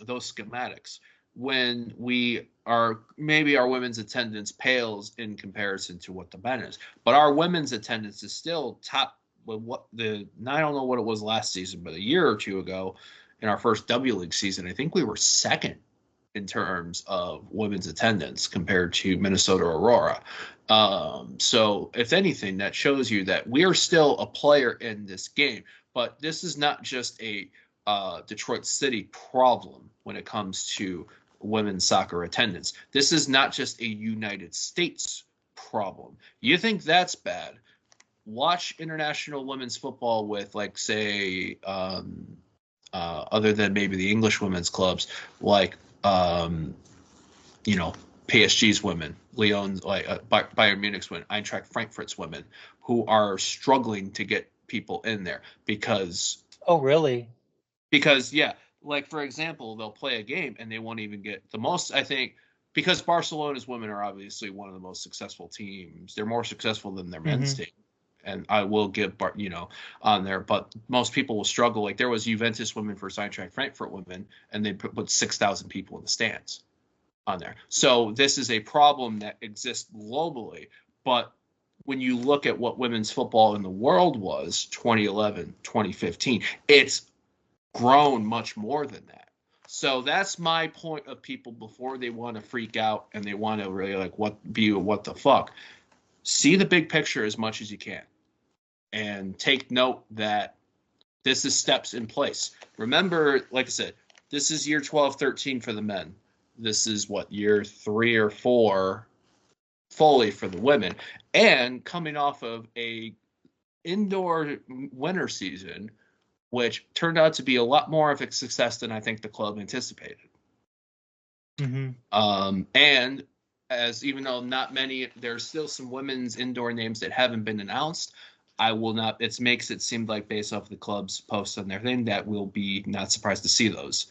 those schematics, when we are, maybe our women's attendance pales in comparison to what the men is, but our women's attendance is still top with what the, I don't know what it was last season, but a year or two ago in our first W League season, I think we were second in terms of women's attendance compared to Minnesota Aurora. So if anything, that shows you that we are still a player in this game, but this is not just a Detroit City problem when it comes to women's soccer attendance. This is not just a United States problem. You think that's bad? Watch international women's football with, like, say, other than maybe the English women's clubs, like, um, you know, PSG's women, Lyon's, like Bayern Munich's women, Eintracht Frankfurt's women, who are struggling to get people in there Oh, really? yeah, like for example, they'll play a game and they won't even get the most, I think, because Barcelona's women are obviously one of the most successful teams. They're more successful than their men's Hmm. team. And I will give on there, but most people will struggle. Like there was Juventus women versus Eintracht Frankfurt women, and they put 6,000 people in the stands on there. So this is a problem that exists globally. But when you look at what women's football in the world was 2011, 2015, it's grown much more than that. So that's my point of people before they want to freak out and they want to really like what the fuck. See the big picture as much as you can and take note that this is steps in place. Remember, like I said, this is year 12, 13 for the men. This is what, year 3 or 4 fully for the women. And coming off of a indoor winter season, which turned out to be a lot more of a success than I think the club anticipated. And as even though not many, there's still some women's indoor names that haven't been announced. I will not. It makes it seem like based off the club's posts on their thing that we'll be not surprised to see those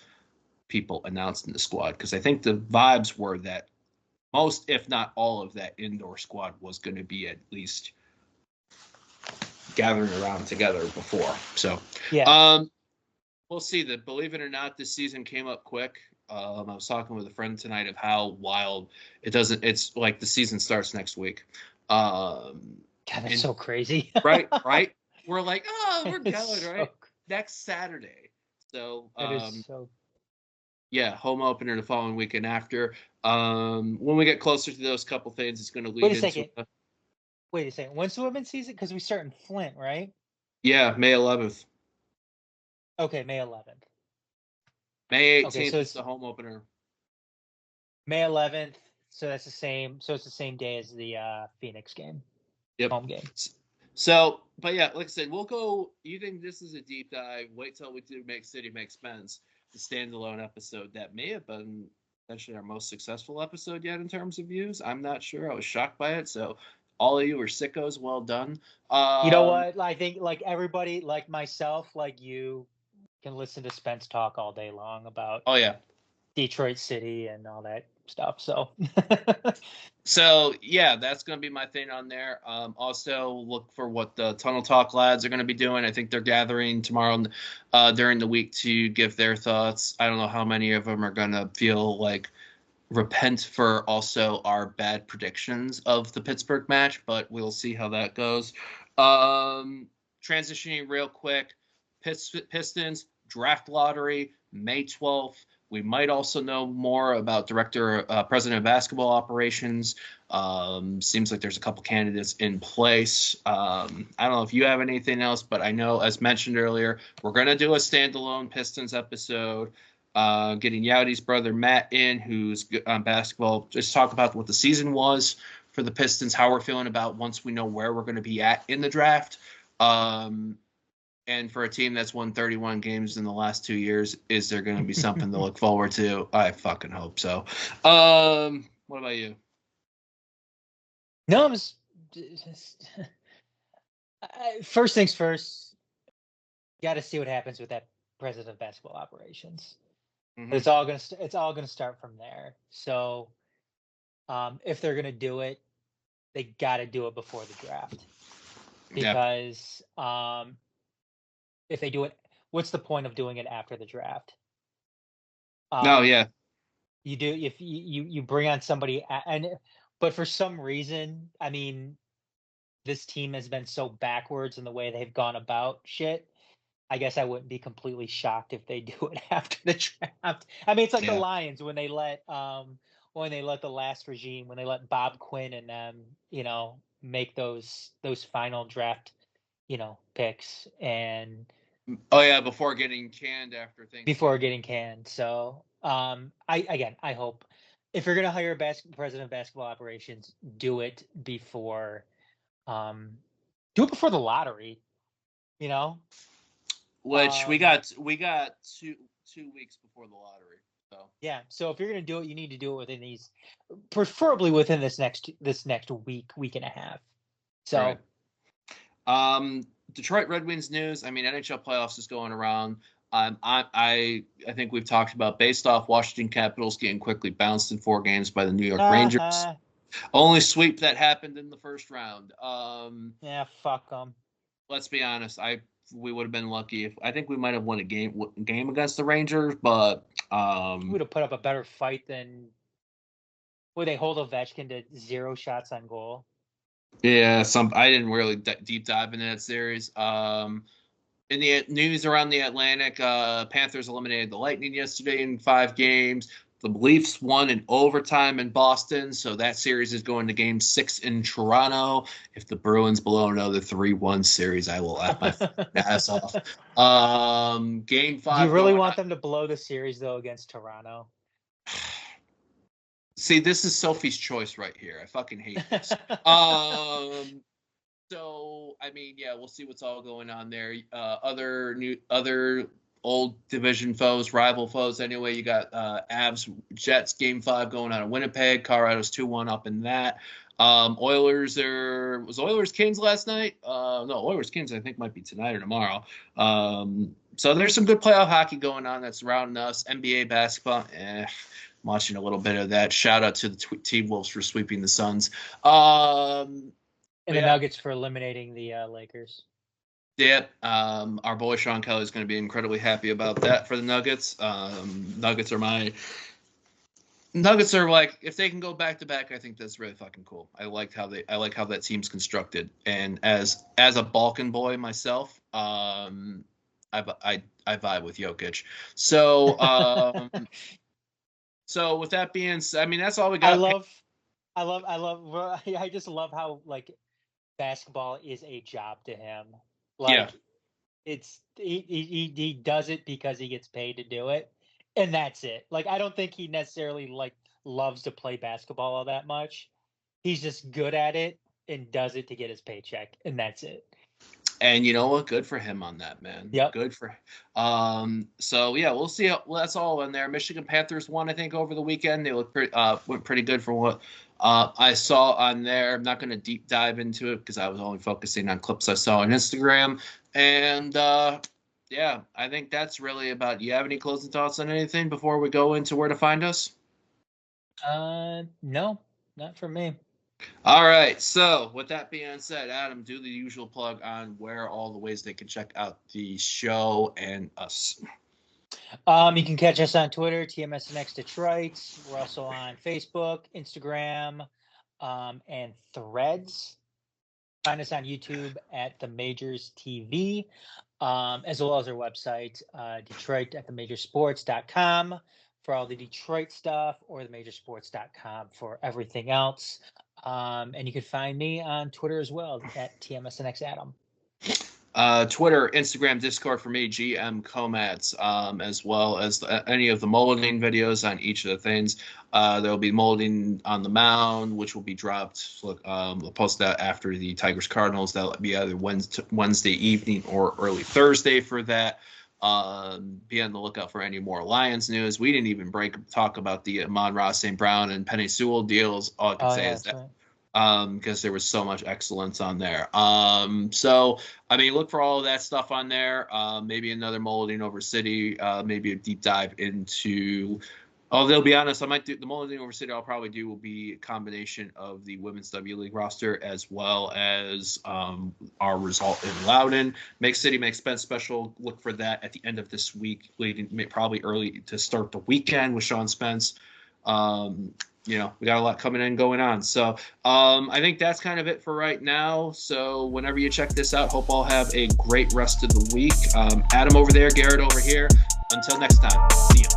people announced in the squad because I think the vibes were that most, if not all, of that indoor squad was going to be at least gathering around together before. So we'll see. That believe it or not, this season came up quick. I was talking with a friend tonight of how wild it doesn't. It's like the season starts next week. God, that's so crazy. right. We're like, oh, we're going, so right? Next Saturday. So, it is so. Yeah, home opener the following weekend after. When we get closer to those couple things, it's going to lead into. Wait a second. When's the women's season? Because we start in Flint, right? Yeah, May 11th. Okay, May 11th. May 18th is the home opener. May 11th. So that's the same. So it's the same day as the Phoenix game. Yep. Home game. So, but yeah, like I said, we'll go. You think this is a deep dive? Wait till we do Make City Make Spence, the standalone episode that may have been potentially our most successful episode yet in terms of views. I'm not sure. I was shocked by it. So, all of you are sickos. Well done. You know what? I think like everybody, like myself, like you, can listen to Spence talk all day long about. Oh yeah. Detroit City and all that stuff. So, so yeah, that's going to be my thing on there. Also, look for what the Tunnel Talk lads are going to be doing. I think they're gathering tomorrow during the week to give their thoughts. I don't know how many of them are going to feel like repent for also our bad predictions of the Pittsburgh match, but we'll see how that goes. Transitioning real quick, Pistons draft lottery, May 12th. We might also know more about president of basketball operations. Seems like there's a couple candidates in place. I don't know if you have anything else, but I know, as mentioned earlier, we're going to do a standalone Pistons episode, getting Yowdy's brother Matt in, who's on basketball. Just talk about what the season was for the Pistons, how we're feeling about once we know where we're going to be at in the draft. And for a team that's won 31 games in the last 2 years, is there going to be something to look forward to? I fucking hope so. What about you? No, I'm just first things first. Got to see what happens with that president of basketball operations. Mm-hmm. It's all gonna start from there. So, if they're gonna do it, they got to do it before the draft, because if they do it, what's the point of doing it after the draft? You do if you bring on somebody but for some reason, I mean, this team has been so backwards in the way they've gone about shit. I guess I wouldn't be completely shocked if they do it after the draft. I mean, it's like the Lions when they let the last regime, when they let Bob Quinn and them, make those final draft, picks and. Oh yeah, before getting canned after things. Before getting canned. So, I hope if you're gonna hire a president of basketball operations, do it before the lottery. Which we got 2 weeks before the lottery. So yeah. So if you're gonna do it, you need to do it within preferably within this next week and a half. So. Right. Detroit Red Wings news. I mean, NHL playoffs is going around. I think we've talked about, based off Washington Capitals getting quickly bounced in 4 games by the New York Rangers. Only sweep that happened in the first round. Yeah, fuck them. Let's be honest. We would have been lucky I think we might have won a game against the Rangers, but we would have put up a better fight than. Would they hold Ovechkin to 0 shots on goal? Yeah, I didn't really deep dive into that series. In the news around the Atlantic, Panthers eliminated the Lightning yesterday in 5 games. The Leafs won in overtime in Boston, so that series is going to Game 6 in Toronto. If the Bruins blow another 3-1 series, I will laugh my ass off. Game 5. Do you really want them to blow the series though against Toronto? See, this is Sophie's choice right here. I fucking hate this. So, I mean, yeah, we'll see what's all going on there. Other old division foes, rival foes. Anyway, you got Avs Jets Game 5 going on in Winnipeg. Colorado's 2-1 up in that. Oilers Kings last night? No, Oilers Kings I think might be tonight or tomorrow. So there's some good playoff hockey going on that's surrounding us. NBA basketball, I'm watching a little bit of that. Shout out to the T-Wolves for sweeping the Suns. And the Nuggets for eliminating the Lakers. Yeah, our boy Sean Kelly is going to be incredibly happy about that for the Nuggets. Nuggets are like, if they can go back to back, I think that's really fucking cool. I like how that team's constructed. And as a Balkan boy myself, I vibe with Jokic. So so with that being said, I mean that's all we got. I just love how like basketball is a job to him. Like it's he does it because he gets paid to do it, and that's it. Like I don't think he necessarily like loves to play basketball all that much. He's just good at it and does it to get his paycheck, and that's it. And you know what? Good for him on that, man. Yeah. Good for him. So yeah, we'll see. That's all in there. Michigan Panthers won, I think, over the weekend. They went pretty good for what I saw on there. I'm not going to deep dive into it because I was only focusing on clips I saw on Instagram. And yeah, I think that's really about. Do you have any closing thoughts on anything before we go into where to find us? No, not for me. All right. So with that being said, Adam, do the usual plug on where all the ways they can check out the show and us. You can catch us on Twitter, TMSNX Detroit. We're also on Facebook, Instagram, and Threads. Find us on YouTube at The Majors TV, as well as our website, Detroit at themajorsports.com for all the Detroit stuff, or themajorsports.com for everything else. And you can find me on Twitter as well at TMSNX Adam. Twitter, Instagram, Discord for me, GM Komatz, as well as any of the molding videos on each of the things. There'll be molding on the mound, which will be dropped. We'll post that after the Tigers Cardinals. That'll be either Wednesday evening or early Thursday for that. Be on the lookout for any more Lions news. We didn't even talk about the Amon-Ra St. Brown and Penny Sewell deals. All I can say is that. Because there was so much excellence on there. So, I mean, look for all of that stuff on there. Maybe another molding over City. Maybe a deep dive into. Oh, they'll be honest. I might do the molding over City. I'll probably do will be a combination of the Women's W League roster as well as our result in Loudoun. Make City, make Spence special. Look for that at the end of this week, leading probably early to start the weekend with Sean Spence. We got a lot coming in going on. So I think that's kind of it for right now. So whenever you check this out, hope all have a great rest of the week. Adam over there, Garret over here. Until next time, see you.